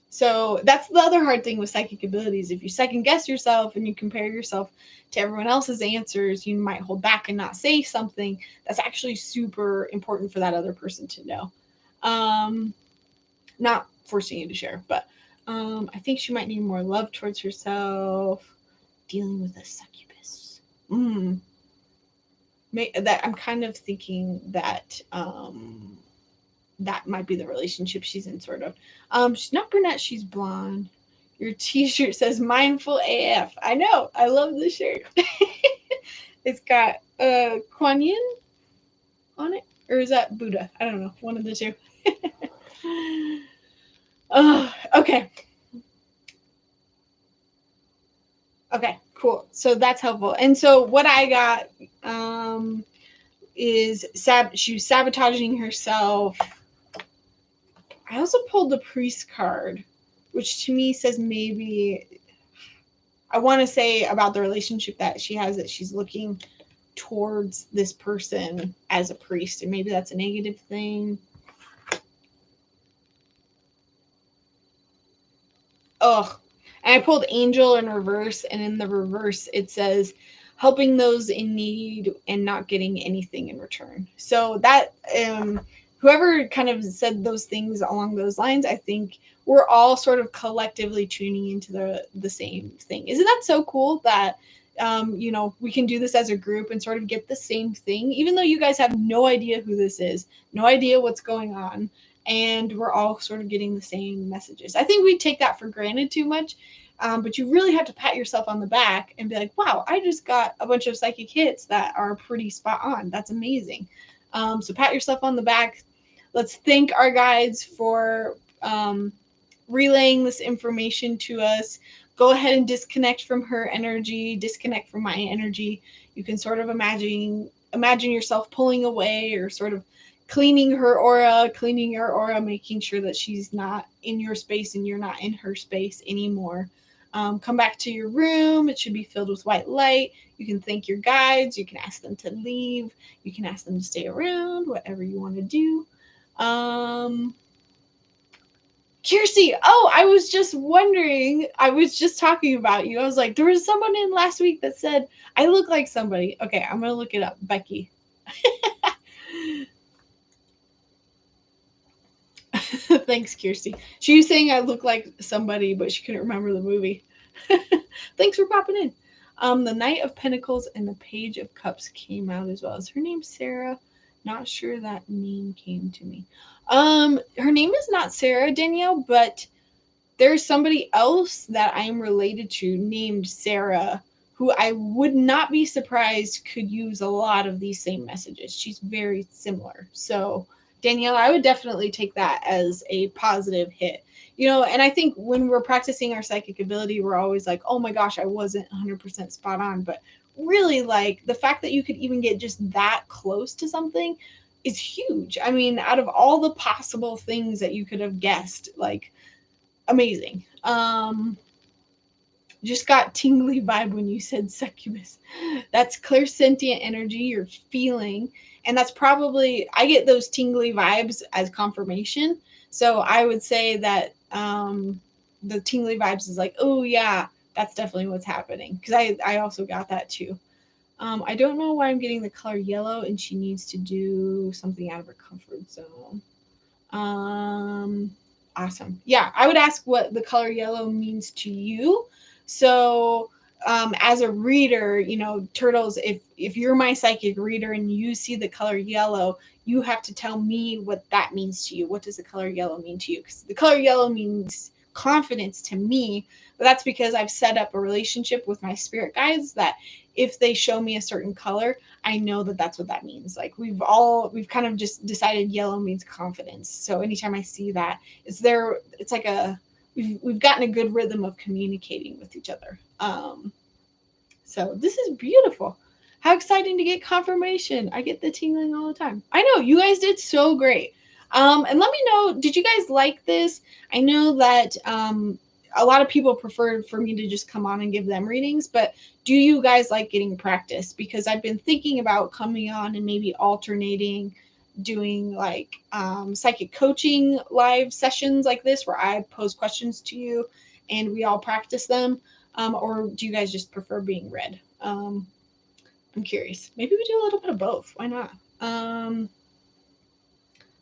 So that's the other hard thing with psychic abilities. If you second guess yourself and you compare yourself to everyone else's answers, you might hold back and not say something that's actually super important for that other person to know. Not forcing you to share, but I think she might need more love towards herself. Dealing with a succubus. That I'm kind of thinking that that might be the relationship she's in, sort of. She's not brunette, she's blonde. Your t-shirt says mindful AF. I know. I love the shirt. It's got Kuan Yin on it. Or is that Buddha? I don't know. One of the two. Okay. Okay, cool. So that's helpful. And so what I got is she was sabotaging herself. I also pulled the priest card, which to me says maybe, I want to say about the relationship that she has, that she's looking towards this person as a priest, and maybe that's a negative thing. Ugh. And I pulled angel in reverse, and in the reverse it says helping those in need and not getting anything in return. So that whoever kind of said those things along those lines, I think we're all sort of collectively tuning into the same thing. Isn't that so cool that we can do this as a group and sort of get the same thing, even though you guys have no idea who this is, no idea what's going on, and we're all sort of getting the same messages. I think we take that for granted too much, but you really have to pat yourself on the back and be like, wow, I just got a bunch of psychic hits that are pretty spot on. That's amazing. So pat yourself on the back. Let's thank our guides for relaying this information to us. Go ahead and disconnect from her energy, disconnect from my energy. You can sort of imagine yourself pulling away, or sort of cleaning her aura, cleaning your aura, making sure that she's not in your space and you're not in her space anymore. Come back to your room. It should be filled with white light. You can thank your guides. You can ask them to leave. You can ask them to stay around, whatever you want to do. Kirsty, oh, I was just wondering. I was just talking about you. I was like, there was someone in last week that said, I look like somebody. Okay, I'm going to look it up. Becky. Thanks, Kirsty. She was saying I look like somebody, but she couldn't remember the movie. Thanks for popping in. The Knight of Pentacles and the Page of Cups came out as well. Is her name Sarah? Not sure that name came to me. Her name is not Sarah, Danielle, but there's somebody else that I am related to named Sarah, who I would not be surprised could use a lot of these same messages. She's very similar. So Danielle, I would definitely take that as a positive hit. And I think when we're practicing our psychic ability, we're always like, oh my gosh, I wasn't 100% spot on. But really, like, the fact that you could even get just that close to something is huge. I mean, out of all the possible things that you could have guessed, like, amazing. Just got tingly vibe when you said succubus. That's clairsentient energy you're feeling. And that's probably, I get those tingly vibes as confirmation. So I would say that the tingly vibes is like, oh yeah, that's definitely what's happening. Because I also got that too. I don't know why I'm getting the color yellow, and she needs to do something out of her comfort zone. Awesome. Yeah, I would ask what the color yellow means to you. So, as a reader, you know, Turtles, if you're my psychic reader and you see the color yellow, you have to tell me what that means to you. What does the color yellow mean to you? Because the color yellow means confidence to me, but that's because I've set up a relationship with my spirit guides that if they show me a certain color, I know that that's what that means. Like we've kind of just decided yellow means confidence. So anytime I see that, it's like we've gotten a good rhythm of communicating with each other. So this is beautiful. How exciting to get confirmation. I get the tingling all the time. I know you guys did so great. And let me know, did you guys like this? I know that a lot of people preferred for me to just come on and give them readings, but do you guys like getting practice? Because I've been thinking about coming on and maybe alternating doing like psychic coaching live sessions like this where I pose questions to you and we all practice them. Or do you guys just prefer being read? I'm curious. Maybe we do a little bit of both. Why not?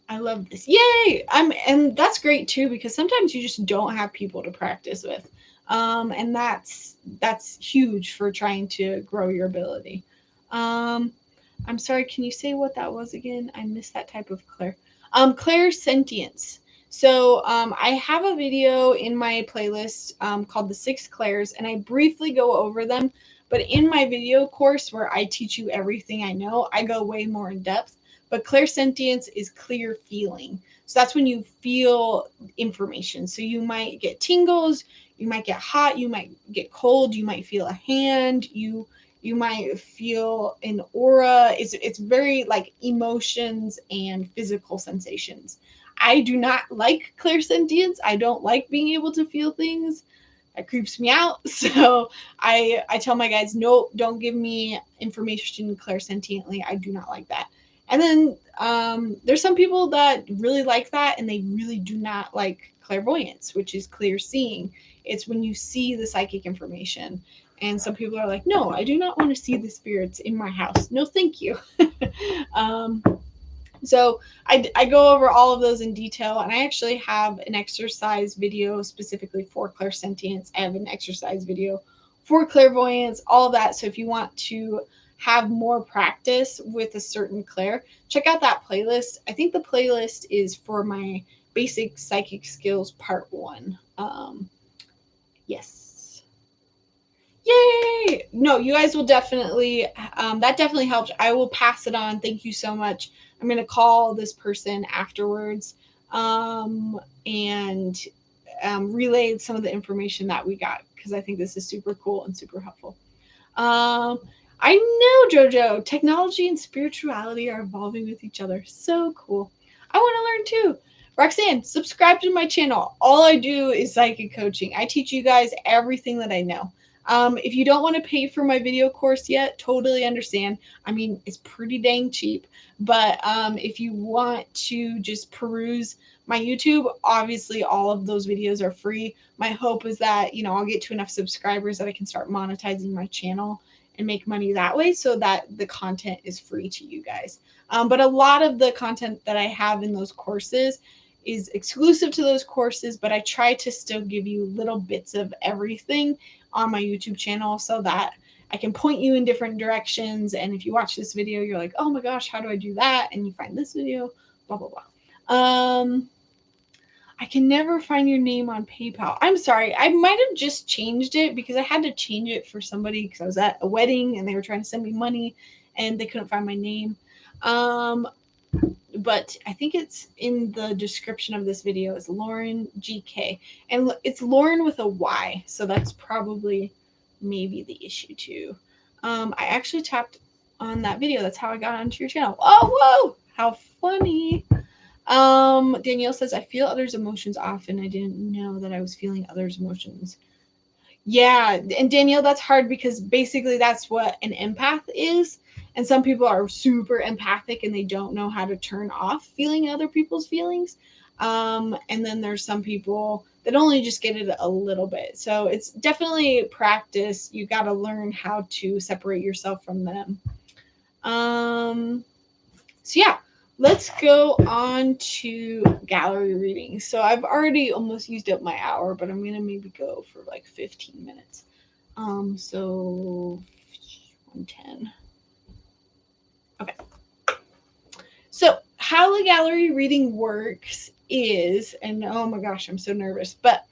I love this. Yay! And that's great too because sometimes you just don't have people to practice with. And that's huge for trying to grow your ability. I'm sorry, can you say what that was again? I missed that type of Claire. Clairsentience. So I have a video in my playlist called The Six Clairs, and I briefly go over them. But in my video course where I teach you everything I know, I go way more in depth. But clairsentience is clear feeling. So that's when you feel information. So you might get tingles, you might get hot, you might get cold, you might feel a hand, you might feel an aura. It's very like emotions and physical sensations. I do not like clairsentience. I don't like being able to feel things. That creeps me out. So I tell my guys, no, don't give me information clairsentiently. I do not like that. And then there's some people that really like that and they really do not like clairvoyance, which is clear seeing. It's when you see the psychic information. And some people are like, no, I do not want to see the spirits in my house. No, thank you. um, so I go over all of those in detail, and I actually have an exercise video specifically for clairsentience. I have an exercise video for clairvoyance, all of that. So if you want to have more practice with a certain clair, check out that playlist. I think the playlist is for my basic psychic skills part 1. Yes. Yay! No, you guys will definitely, that definitely helped. I will pass it on. Thank you so much. I'm going to call this person afterwards and relay some of the information that we got because I think this is super cool and super helpful. I know, Jojo, technology and spirituality are evolving with each other. So cool. I want to learn too. Roxanne, subscribe to my channel. All I do is psychic coaching. I teach you guys everything that I know. If you don't want to pay for my video course yet, totally understand. I mean, it's pretty dang cheap. But if you want to just peruse my YouTube, obviously all of those videos are free. My hope is that, you know, I'll get to enough subscribers that I can start monetizing my channel and make money that way so that the content is free to you guys. But a lot of the content that I have in those courses is exclusive to those courses, but I try to still give you little bits of everything on my YouTube channel so that I can point you in different directions. And if you watch this video, you're like, oh my gosh, how do I do that? And you find this video, blah, blah, blah. I can never find your name on PayPal. I'm sorry. I might have just changed it because I had to change it for somebody because I was at a wedding and they were trying to send me money and they couldn't find my name. But I think it's in the description of this video. It's Lauryn GK. And it's Lauryn with a Y. So that's probably maybe the issue too. I actually tapped on that video. That's how I got onto your channel. Oh, whoa! How funny. Danielle says, I feel others' emotions often. I didn't know that I was feeling others' emotions. Yeah, and Danielle, that's hard because basically that's what an empath is. And some people are super empathic and they don't know how to turn off feeling other people's feelings. And then there's some people that only just get it a little bit. So it's definitely practice. You got to learn how to separate yourself from them. So yeah. let's go on to gallery readings. So I've already almost used up my hour, but I'm gonna maybe go for like 15 minutes. So 110. Okay. So how the gallery reading works is, and oh my gosh, I'm so nervous, but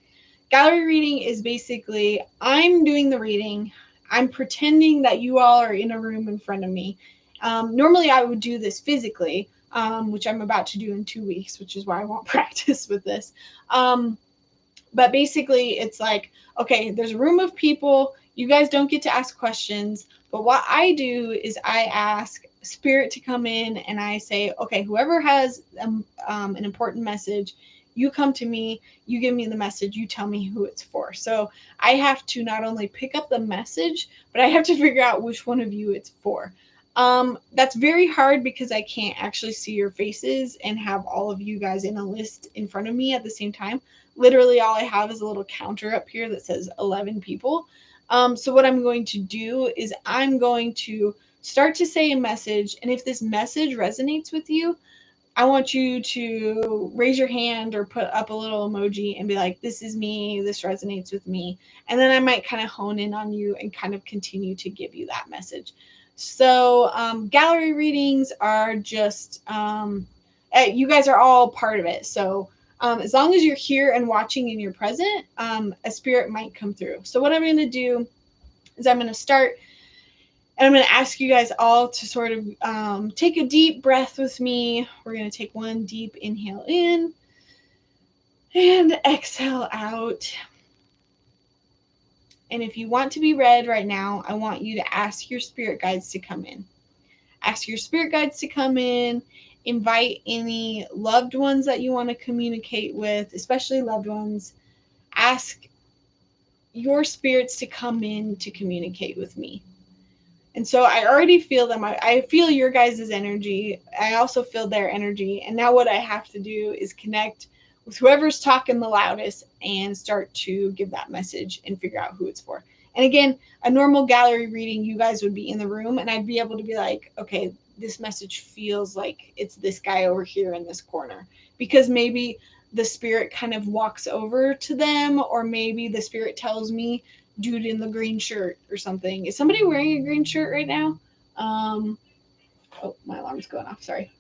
gallery reading is basically I'm doing the reading. I'm pretending that you all are in a room in front of me. Normally, I would do this physically, which I'm about to do in 2 weeks, which is why I won't practice with this. But basically, it's like, okay, there's a room of people. You guys don't get to ask questions. But what I do is I ask spirit to come in and I say, okay, whoever has an important message, you come to me, you give me the message, you tell me who it's for. So I have to not only pick up the message, but I have to figure out which one of you it's for. That's very hard because I can't actually see your faces and have all of you guys in a list in front of me at the same time. Literally, all I have is a little counter up here that says 11 people. So what I'm going to do is I'm going to start to say a message, and if this message resonates with you, I want you to raise your hand or put up a little emoji and be like, this is me, this resonates with me. And then I might kind of hone in on you and kind of continue to give you that message. So, gallery readings are just, you guys are all part of it. So, as long as you're here and watching and you're present, a spirit might come through. So, what I'm going to do is I'm going to start and I'm going to ask you guys all to sort of take a deep breath with me. We're going to take one deep inhale in and exhale out. And if you want to be read right now, I want you to ask your spirit guides to come in. Ask your spirit guides to come in. Invite any loved ones that you want to communicate with, especially loved ones. Ask your spirits to come in to communicate with me. And so I already feel them. I feel your guys' energy. I also feel their energy. And now what I have to do is connect with whoever's talking the loudest and start to give that message and figure out who it's for. And again, a normal gallery reading, you guys would be in the room and I'd be able to be like, okay, this message feels like it's this guy over here in this corner. Because maybe the spirit kind of walks over to them, or maybe the spirit tells me, dude in the green shirt or something. Is somebody wearing a green shirt right now? Oh, my alarm's going off. Sorry.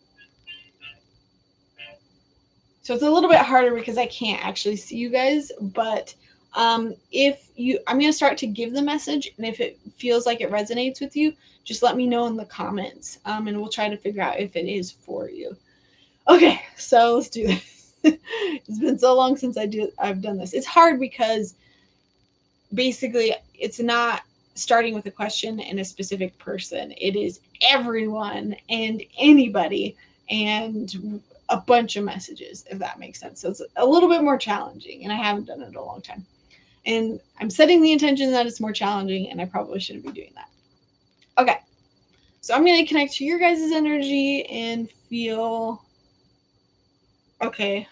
So it's a little bit harder because I can't actually see you guys, but if you, I'm going to start to give the message, and if it feels like it resonates with you, just let me know in the comments, and we'll try to figure out if it is for you. Okay, so let's do this. It's been so long since I've done this. It's hard because basically it's not starting with a question and a specific person. It is everyone and anybody and a bunch of messages, if that makes sense. So it's a little bit more challenging, and I haven't done it in a long time. And I'm setting the intention that it's more challenging, and I probably shouldn't be doing that. Okay. So I'm going to connect to your guys' energy and feel, okay,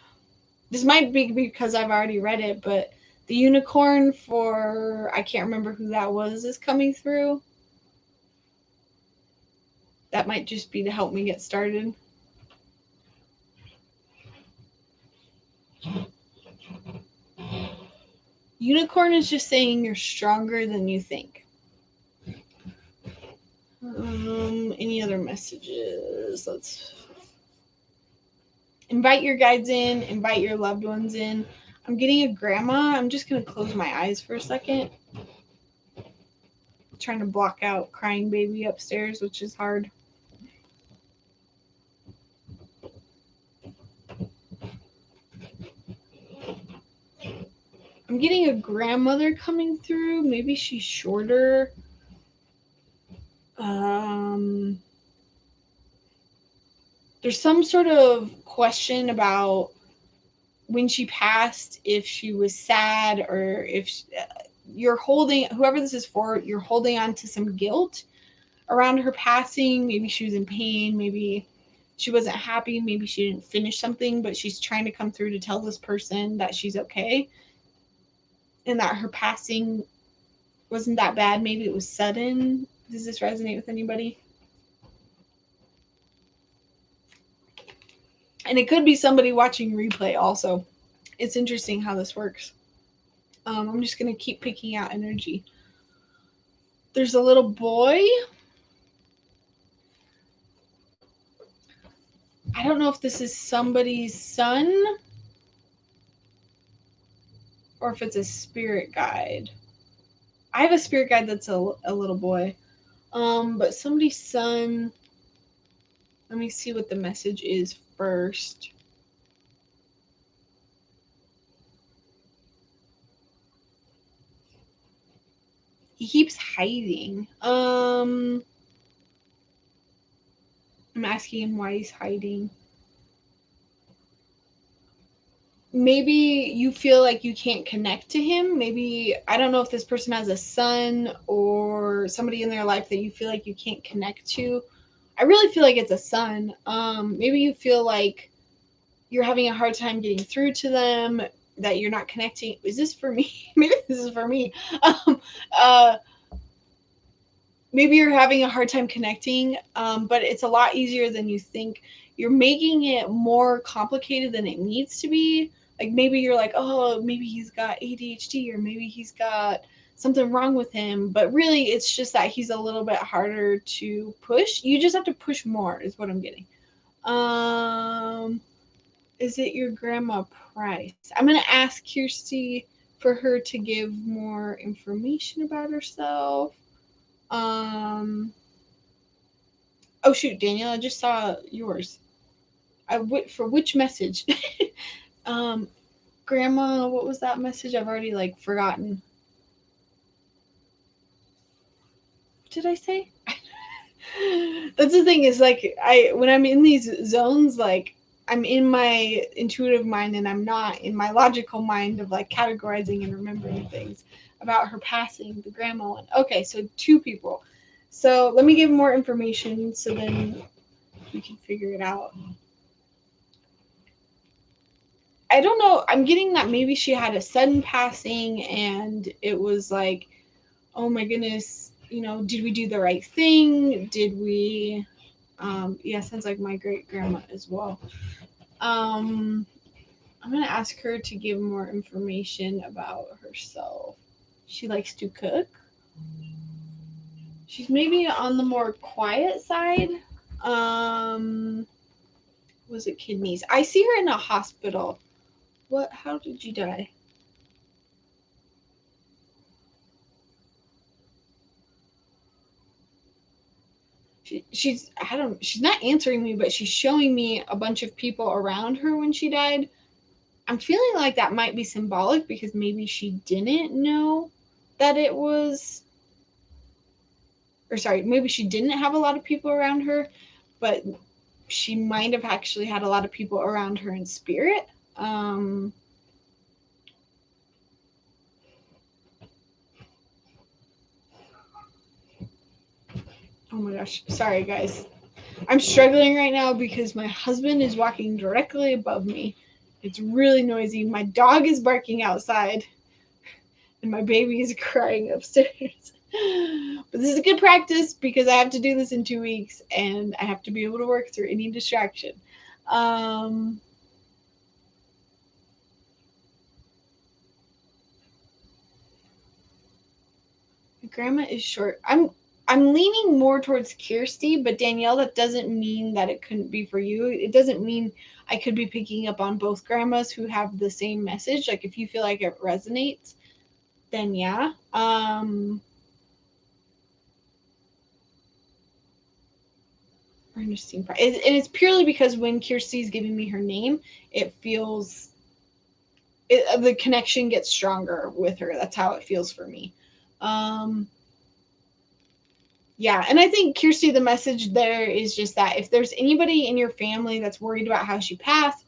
this might be because I've already read it, but the unicorn for, I can't remember who that was, is coming through. That might just be to help me get started. Unicorn is just saying you're stronger than you think. Any other messages? Let's invite your guides in, invite your loved ones in. I'm getting a grandma. I'm just going to close my eyes for a second. I'm trying to block out crying baby upstairs, which is hard. I'm getting a grandmother coming through. Maybe she's shorter. There's some sort of question about when she passed, if she was sad, or if you're holding, whoever this is for, you're holding on to some guilt around her passing. Maybe she was in pain. Maybe she wasn't happy. Maybe she didn't finish something, but she's trying to come through to tell this person that she's okay and that her passing wasn't that bad. Maybe it was sudden. Does this resonate with anybody? And it could be somebody watching replay also. It's interesting how this works. I'm just going to keep picking out energy. There's a little boy. I don't know if this is somebody's son or if it's a spirit guide. I have a spirit guide that's a little boy. But somebody's son. Let me see what the message is first. He keeps hiding. I'm asking him why he's hiding. Maybe you feel like you can't connect to him. Maybe, I don't know if this person has a son or somebody in their life that you feel like you can't connect to. I really feel like it's a son. Maybe you feel like you're having a hard time getting through to them, that you're not connecting. Is this for me? Maybe this is for me. Um, uh, Maybe you're having a hard time connecting, but it's a lot easier than you think. You're making it more complicated than it needs to be. Like maybe you're like, oh, maybe he's got ADHD or maybe he's got something wrong with him. But really, it's just that he's a little bit harder to push. You just have to push more, is what I'm getting. Is it your grandma Price? I'm going to ask Kirsty for her to give more information about herself. Oh shoot, Daniel, I just saw yours. For which message? um, Grandma, what was that message? I've already like forgotten. What did I say? That's the thing is like when I'm in these zones, like I'm in my intuitive mind and I'm not in my logical mind of like categorizing and remembering things about her passing, the grandma one. Okay, so 2 people. So let me give more information so then we can figure it out. I don't know. I'm getting that maybe she had a sudden passing and it was like, oh my goodness, did we do the right thing? Did we yeah, sounds like my great grandma as well. I'm gonna ask her to give more information about herself. She likes to cook. She's maybe on the more quiet side. Was it kidneys? I see her in a hospital. How did you die? She's not answering me, but she's showing me a bunch of people around her when she died. I'm feeling like that might be symbolic because maybe she didn't know that it was, or sorry, maybe she didn't have a lot of people around her, but she might have actually had a lot of people around her in spirit. Oh my gosh, sorry guys. I'm struggling right now because my husband is walking directly above me. It's really noisy. My dog is barking outside and my baby is crying upstairs. But this is a good practice because I have to do this in 2 weeks and I have to be able to work through any distraction. Grandma is short. I'm leaning more towards Kirsty, but Danielle, that doesn't mean that it couldn't be for you. It doesn't mean I could be picking up on both grandmas who have the same message. Like if you feel like it resonates, then yeah. Ernestine Price. And it's purely because when Kirsty's giving me her name, it feels the connection gets stronger with her. That's how it feels for me. Yeah, and I think Kirsty, the message there is just that if there's anybody in your family that's worried about how she passed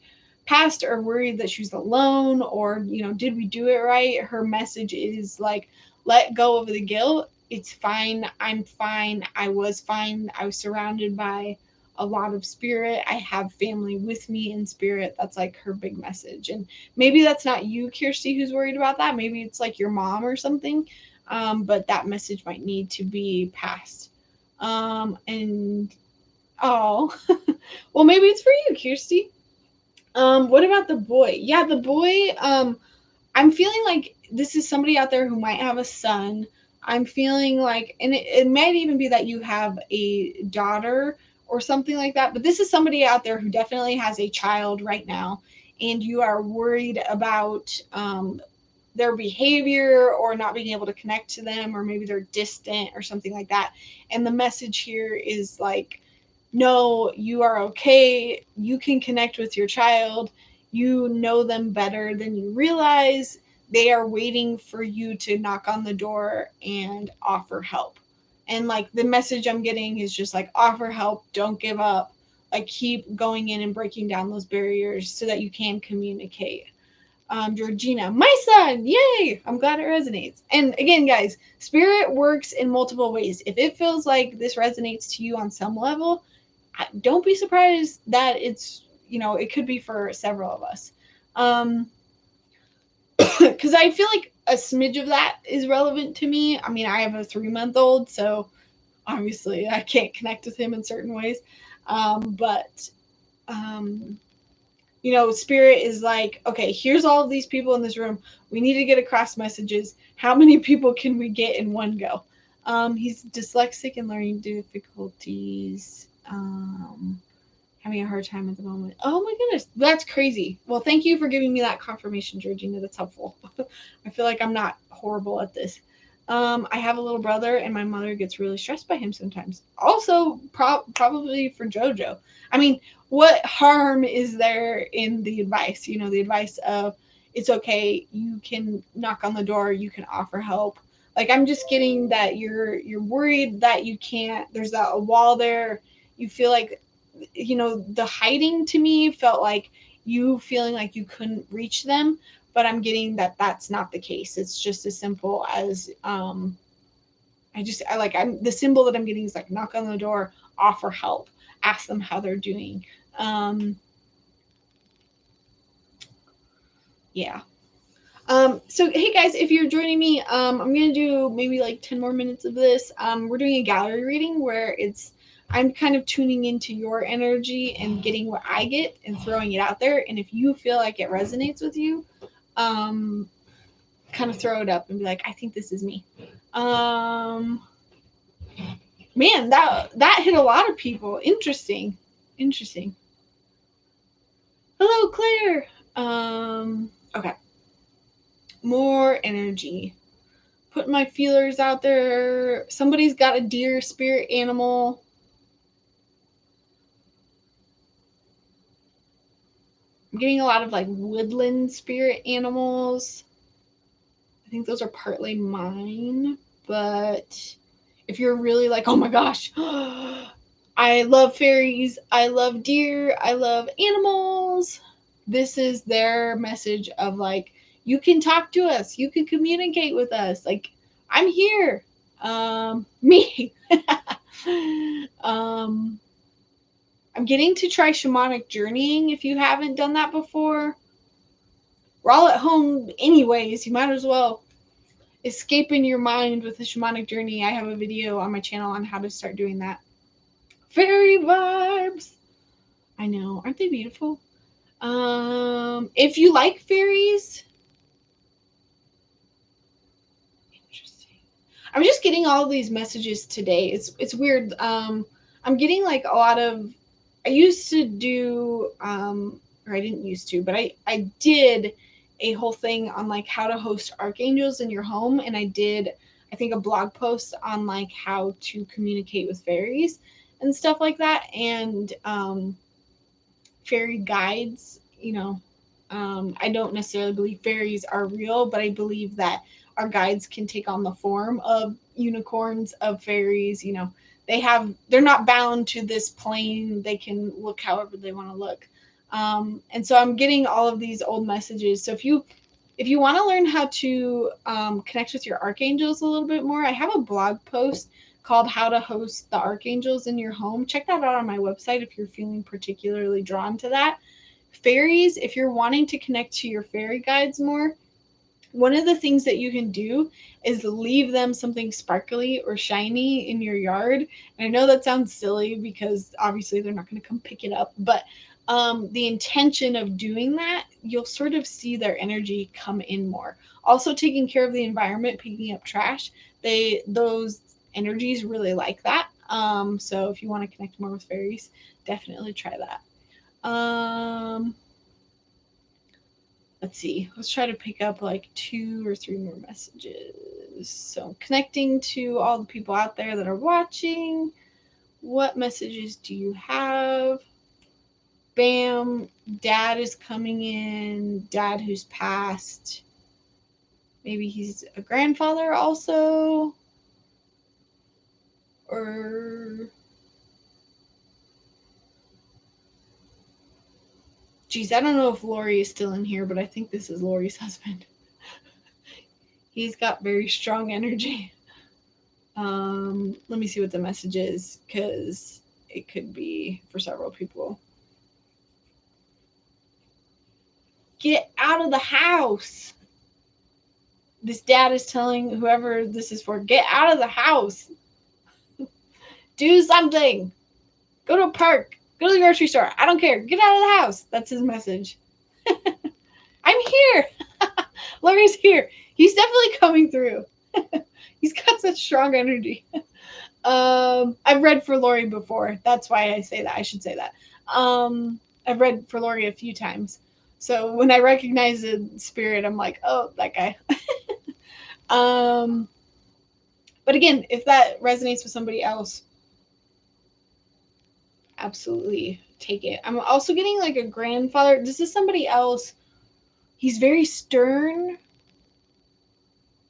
or worried that she's alone or did we do it right, her message is like, let go of the guilt. It's fine. I'm fine. I was fine. I was surrounded by a lot of spirit. I have family with me in spirit. That's like her big message. And maybe that's not you, Kirsty, who's worried about that. Maybe it's like your mom or something. But that message might need to be passed. And oh, well, maybe it's for you, Kirsty. What about the boy? Yeah, the boy, I'm feeling like this is somebody out there who might have a son. I'm feeling like, and it might even be that you have a daughter or something like that, but this is somebody out there who definitely has a child right now, and you are worried about their behavior or not being able to connect to them, or maybe they're distant or something like that. And the message here is like, no, you are okay. You can connect with your child. You know them better than you realize. They are waiting for you to knock on the door and offer help. And like the message I'm getting is just like, offer help, don't give up. Like keep going in and breaking down those barriers so that you can communicate. Georgina, my son, yay! I'm glad it resonates. And again, guys, spirit works in multiple ways. If it feels like this resonates to you on some level, don't be surprised that it's, it could be for several of us. Because I feel like a smidge of that is relevant to me. I mean, I have a 3-month-old, so obviously I can't connect with him in certain ways. But spirit is like, okay, here's all of these people in this room. We need to get across messages. How many people can we get in one go? He's dyslexic and learning difficulties. Having a hard time at the moment. Oh my goodness, that's crazy. Well, thank you for giving me that confirmation, Georgina. That's helpful. I feel like I'm not horrible at this. I have a little brother, and my mother gets really stressed by him sometimes. Also, probably for JoJo. I mean, what harm is there in the advice? The advice of it's okay. You can knock on the door. You can offer help. Like I'm just getting that you're worried that you can't. There's a wall there. You feel like the hiding to me felt like you feeling like you couldn't reach them, but I'm getting that that's not the case. It's just as simple as I'm the symbol that I'm getting is like knock on the door, offer help, ask them how they're doing. Yeah. So hey guys, if you're joining me, I'm gonna do maybe like 10 more minutes of this. We're doing a gallery reading where I'm kind of tuning into your energy and getting what I get and throwing it out there. And if you feel like it resonates with you, kind of throw it up and be like, I think this is me. Man, that hit a lot of people. Interesting. Hello, Claire. Okay. More energy. Put my feelers out there. Somebody's got a deer spirit animal. I'm getting a lot of like woodland spirit animals. I think those are partly mine, but if you're really like, oh my gosh, I love fairies, I love deer, I love animals, this is their message of like, you can talk to us, you can communicate with us, like I'm here. Me. I'm getting to try shamanic journeying if you haven't done that before. We're all at home anyways, you might as well escape in your mind with a shamanic journey. I have a video on my channel on how to start doing that. Fairy vibes. I know, aren't they beautiful? If you like fairies, interesting. I'm just getting all of these messages today. It's weird. I'm getting like a lot of. I used to do, or I didn't used to, but I did a whole thing on like how to host archangels in your home, and I did, I think, a blog post on like how to communicate with fairies and stuff like that, and fairy guides. I don't necessarily believe fairies are real, but I believe that our guides can take on the form of unicorns, of fairies. They're not bound to this plane. They can look however they want to look. And so I'm getting all of these old messages. So if you want to learn how to connect with your archangels a little bit more, I have a blog post called How to Host the Archangels in Your Home. Check that out on my website if you're feeling particularly drawn to that. Fairies, if you're wanting to connect to your fairy guides more, one of the things that you can do is leave them something sparkly or shiny in your yard. And I know that sounds silly because obviously they're not going to come pick it up, but the intention of doing that, you'll sort of see their energy come in more. Also, taking care of the environment, picking up trash, those energies really like that. So if you want to connect more with fairies, definitely try that. Let's see. Let's try to pick up like 2 or 3 more messages. So connecting to all the people out there that are watching. What messages do you have? Bam, dad is coming in, dad who's passed. Maybe he's a grandfather also. Or, geez, I don't know if Lori is still in here, but I think this is Lori's husband. He's got very strong energy. Let me see what the message is, because it could be for several people. Get out of the house. This dad is telling whoever this is for, get out of the house. Do something. Go to a park. Go to the grocery store. I don't care. Get out of the house. That's his message. I'm here. Larry's here. He's definitely coming through. He's got such strong energy. I've read for Lori before. That's why I say that. I should say that. I've read for Lori a few times. So when I recognize the spirit, I'm like, oh, that guy. But again, if that resonates with somebody else, absolutely take it. I'm also getting like a grandfather. This is somebody else. He's very stern.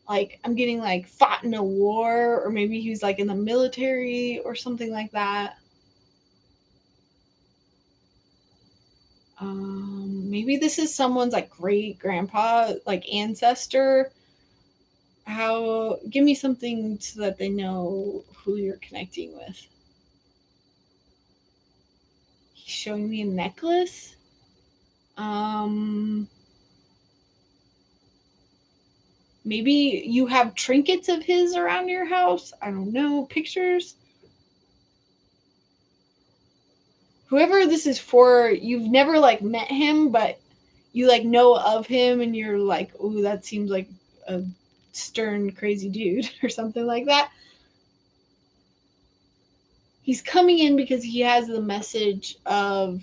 Like I'm getting like fought in a war, or maybe he's like in the military or something like that. Maybe this is someone's like great grandpa, like ancestor. How give me something so that they know who you're connecting with. He's showing me a necklace. Maybe you have trinkets of his around your house. I don't know. Pictures. Whoever this is for, you've never like met him, but you like know of him and you're like, ooh, that seems like a stern, crazy dude or something like that. He's coming in because he has the message of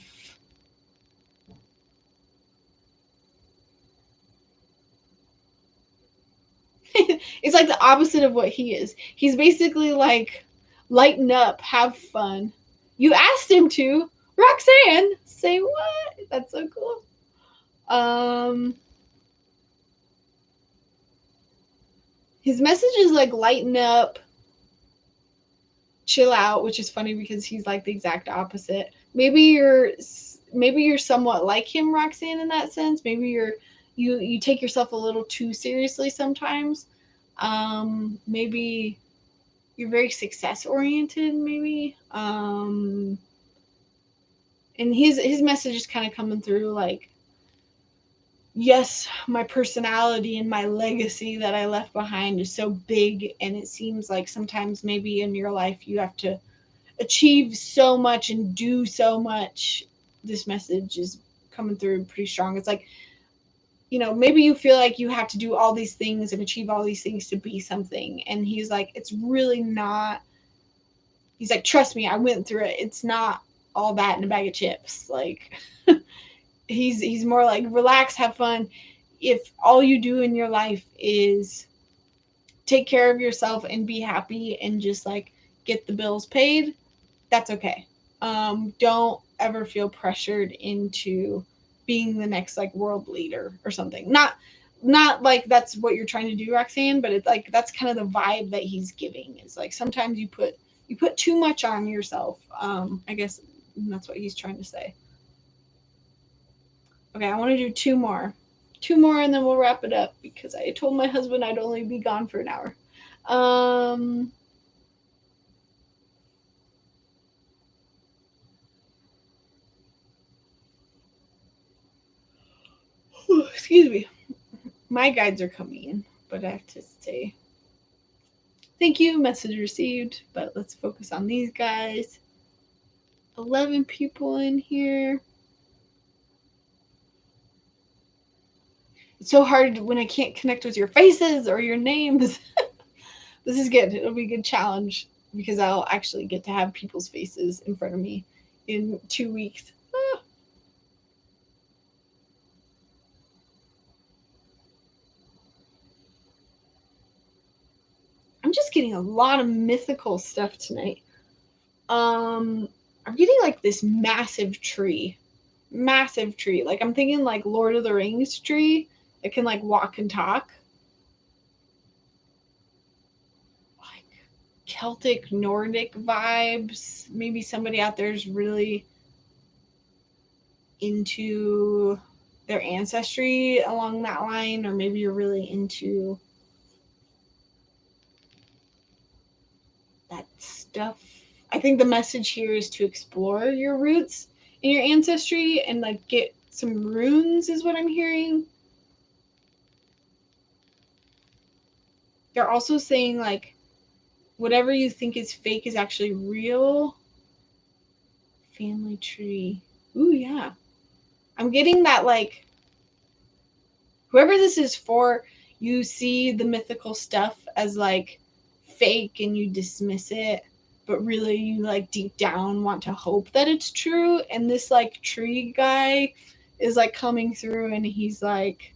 it's like the opposite of what he is. He's basically like lighten up, have fun. You asked him to. Roxanne, say what? That's so cool. His message is like lighten up, chill out, which is funny because he's like the exact opposite. Maybe you're somewhat like him, Roxanne, in that sense. Maybe you take yourself a little too seriously sometimes. Maybe you're very success oriented, maybe. And his message is kind of coming through like, yes, my personality and my legacy that I left behind is so big, and it seems like sometimes maybe in your life you have to achieve so much and do so much. This message is coming through pretty strong. It's like, maybe you feel like you have to do all these things and achieve all these things to be something. And he's like, it's really not. He's like, trust me, I went through it. It's not all that in a bag of chips. Like, he's more like, relax, have fun. If all you do in your life is take care of yourself and be happy and just like get the bills paid, that's okay. Don't ever feel pressured into being the next like world leader or something. Not like that's what you're trying to do, Roxanne, but it's like that's kind of the vibe that he's giving. Is like sometimes you put too much on yourself. I guess that's what he's trying to say. Okay, I want to do two more. Two more and then we'll wrap it up because I told my husband I'd only be gone for an hour. Excuse me. My guides are coming in, but I have to say thank you, message received, but let's focus on these guys. 11 people in here. It's so hard when I can't connect with your faces or your names. This is good. It'll be a good challenge because I'll actually get to have people's faces in front of me in 2 weeks. Ah. I'm just getting a lot of mythical stuff tonight. I'm getting like this massive tree. Massive tree. Like I'm thinking like Lord of the Rings tree that can like walk and talk. Like Celtic Nordic vibes. Maybe somebody out there is really into their ancestry along that line, or maybe you're really into that stuff. I think the message here is to explore your roots and your ancestry and like get some runes, is what I'm hearing. They're also saying like whatever you think is fake is actually real. Family tree. Ooh, yeah. I'm getting that like whoever this is for, you see the mythical stuff as like fake and you dismiss it, but really you like deep down want to hope that it's true. And this like tree guy is like coming through and he's like,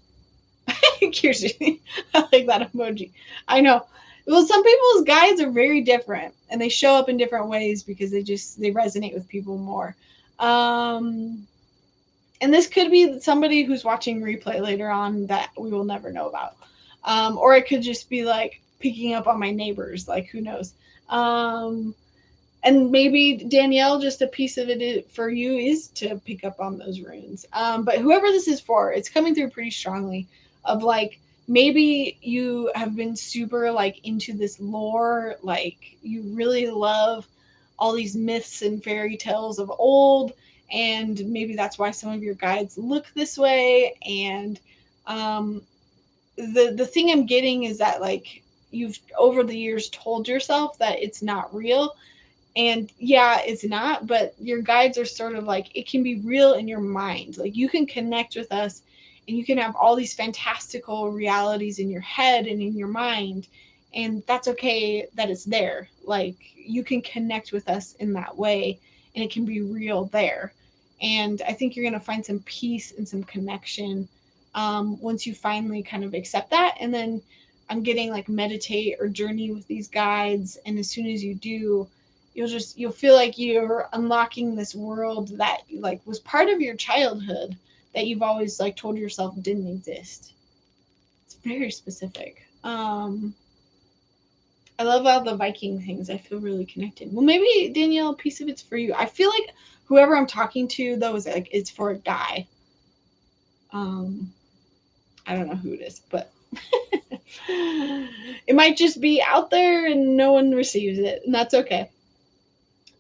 Kirsi, I like that emoji. I know. Well, some people's guides are very different and they show up in different ways because they resonate with people more. And this could be somebody who's watching replay later on that we will never know about. Or it could just be like picking up on my neighbors, like who knows. And maybe Danielle, just a piece of it for you is to pick up on those runes. But whoever this is for, it's coming through pretty strongly of like, maybe you have been super like into this lore, like you really love all these myths and fairy tales of old, and maybe that's why some of your guides look this way. And the thing I'm getting is that like you've over the years told yourself that it's not real, and yeah, it's not, but your guides are sort of like it can be real in your mind. Like you can connect with us and you can have all these fantastical realities in your head and in your mind, and that's okay that it's there. Like you can connect with us in that way and it can be real there. And I think you're going to find some peace and some connection once you finally kind of accept that. And then I'm getting like meditate or journey with these guides, and as soon as you do, you'll feel like you're unlocking this world that like was part of your childhood that you've always like told yourself didn't exist. It's very specific. I love all the Viking things. I feel really connected. Well, maybe Danielle, a piece of it's for you. I feel like whoever I'm talking to though is like it's for a guy. I don't know who it is, but it might just be out there and no one receives it, and that's okay.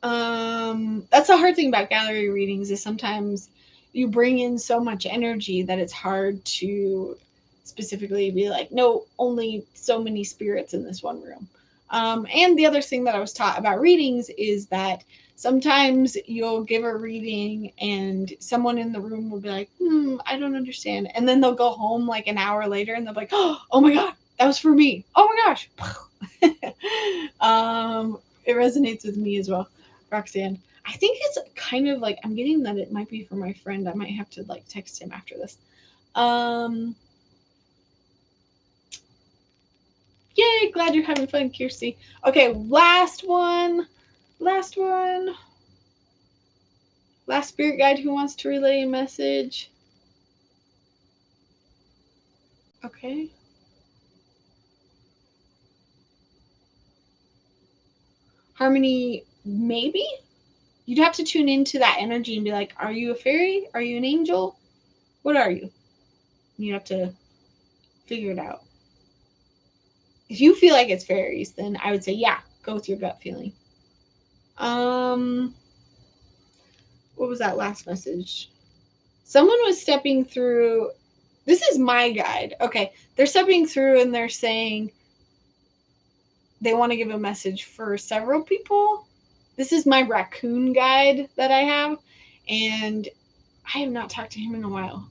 That's the hard thing about gallery readings is sometimes you bring in so much energy that it's hard to specifically be like, no, only so many spirits in this one room. And the other thing that I was taught about readings is that sometimes you'll give a reading and someone in the room will be like, I don't understand. And then they'll go home like an hour later and they'll be like, oh my God, that was for me. Oh my gosh. It resonates with me as well. Roxanne. I think it's kind of like I'm getting that it might be for my friend. I might have to like text him after this. Yay, glad you're having fun, Kirsty. Okay, last one. Last one. Last spirit guide who wants to relay a message. Okay. Harmony, maybe? You'd have to tune into that energy and be like, are you a fairy? Are you an angel? What are you? You have to figure it out. If you feel like it's fairies, then I would say, yeah, go with your gut feeling. What was that last message? Someone was stepping through. This is my guide. Okay. They're stepping through and they're saying they want to give a message for several people. This is my raccoon guide that I have, and I have not talked to him in a while.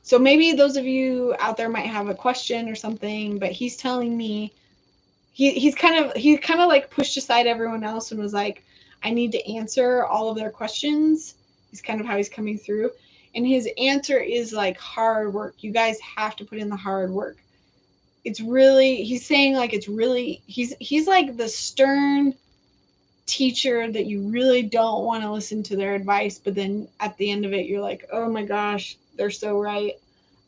So maybe those of you out there might have a question or something, but he's telling me he's kind of like pushed aside everyone else and was like, I need to answer all of their questions. Is kind of how he's coming through. And his answer is like hard work. You guys have to put in the hard work. It's really, he's saying like it's really, he's like the stern teacher that you really don't want to listen to their advice, but then at the end of it you're like, oh my gosh, they're so right,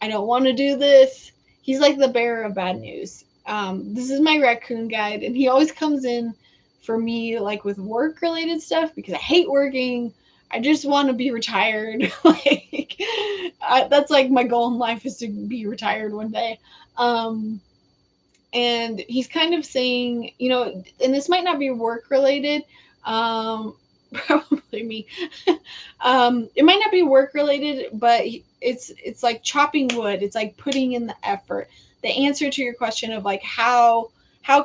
I don't want to do this. He's like the bearer of bad news. This is my raccoon guide, and he always comes in for me like with work related stuff because I hate working. I just want to be retired. Like that's like my goal in life, is to be retired one day. And he's kind of saying, you know, and this might not be work related, probably me. It might not be work related, but it's like chopping wood. It's like putting in the effort. The answer to your question of like how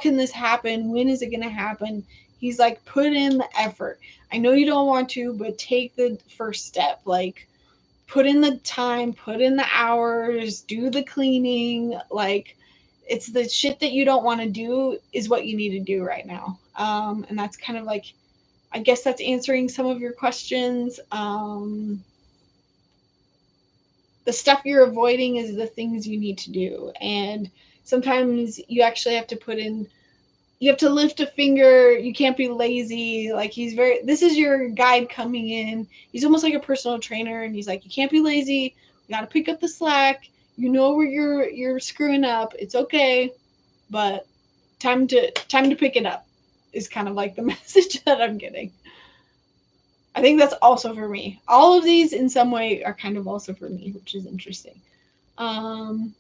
can this happen? When is it going to happen? He's like, put in the effort. I know you don't want to, but take the first step. Like, put in the time, put in the hours, do the cleaning. Like, it's the shit that you don't want to do is what you need to do right now. And that's kind of like, I guess that's answering some of your questions. The stuff you're avoiding is the things you need to do. And sometimes you actually have to put in, you have to lift a finger. You can't be lazy. Like, this is your guide coming in. He's almost like a personal trainer. And he's like, you can't be lazy. You got to pick up the slack. You know where you're screwing up. It's okay. But time to pick it up is kind of like the message that I'm getting. I think that's also for me. All of these in some way are kind of also for me, which is interesting. Um,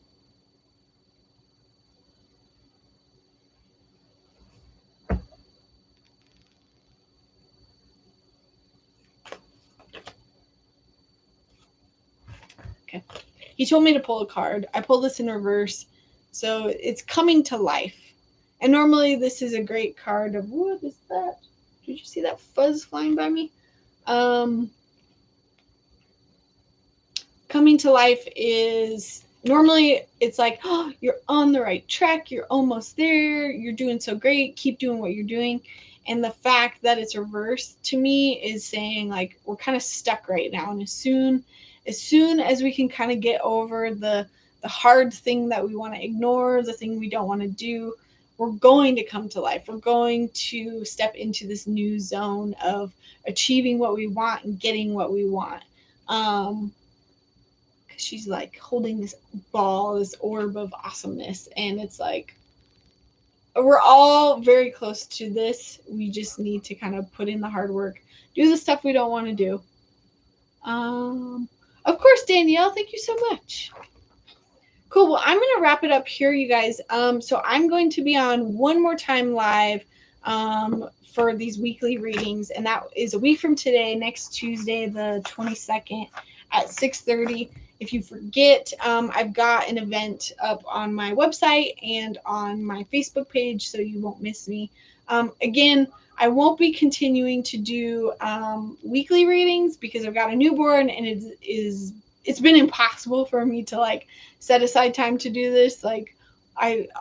okay. He told me to pull a card. I pulled this in reverse. So it's coming to life. And normally this is a great card of, what is that? Did you see that fuzz flying by me? Coming to life is normally it's like, oh, you're on the right track, you're almost there, you're doing so great, keep doing what you're doing. And the fact that it's reversed to me is saying like we're kind of stuck right now, and as soon as we can kind of get over the hard thing that we want to ignore, the thing we don't want to do, we're going to come to life. We're going to step into this new zone of achieving what we want and getting what we want. She's like holding this ball, this orb of awesomeness, and it's like we're all very close to this. We just need to kind of put in the hard work, do the stuff we don't want to do. Of course, Danielle, thank you so much. Cool. Well, I'm going to wrap it up here, you guys. So I'm going to be on one more time live for these weekly readings, and that is a week from today, next Tuesday, the 22nd at 6:30. If you forget, I've got an event up on my website and on my Facebook page, so you won't miss me. Again, I won't be continuing to do weekly readings because I've got a newborn, and it's been impossible for me to like set aside time to do this. Like,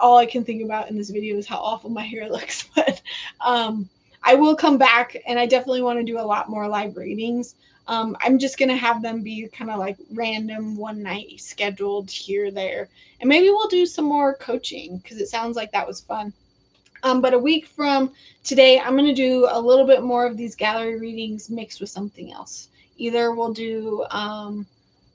all I can think about in this video is how awful my hair looks. But I will come back, and I definitely want to do a lot more live readings. I'm just going to have them be kind of like random one night scheduled here, there. And maybe we'll do some more coaching because it sounds like that was fun. But a week from today, I'm going to do a little bit more of these gallery readings mixed with something else. Either we'll do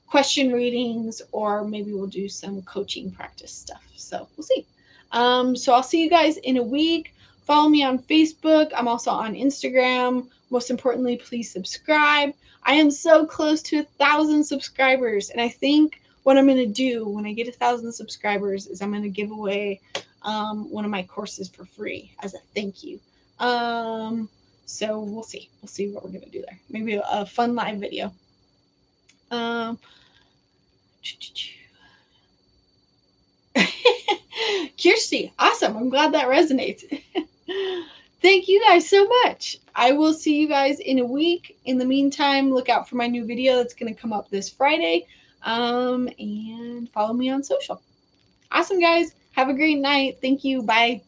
question readings, or maybe we'll do some coaching practice stuff. So we'll see. So I'll see you guys in a week. Follow me on Facebook. I'm also on Instagram. Most importantly, please subscribe. I am so close to 1,000 subscribers, and I think what I'm going to do when I get 1,000 subscribers is I'm going to give away one of my courses for free as a thank you. So we'll see. We'll see what we're going to do there. Maybe a fun live video. Kirsty, awesome. I'm glad that resonates. Thank you guys so much. I will see you guys in a week. In the meantime, look out for my new video that's going to come up this Friday. And follow me on social. Awesome, guys. Have a great night. Thank you. Bye.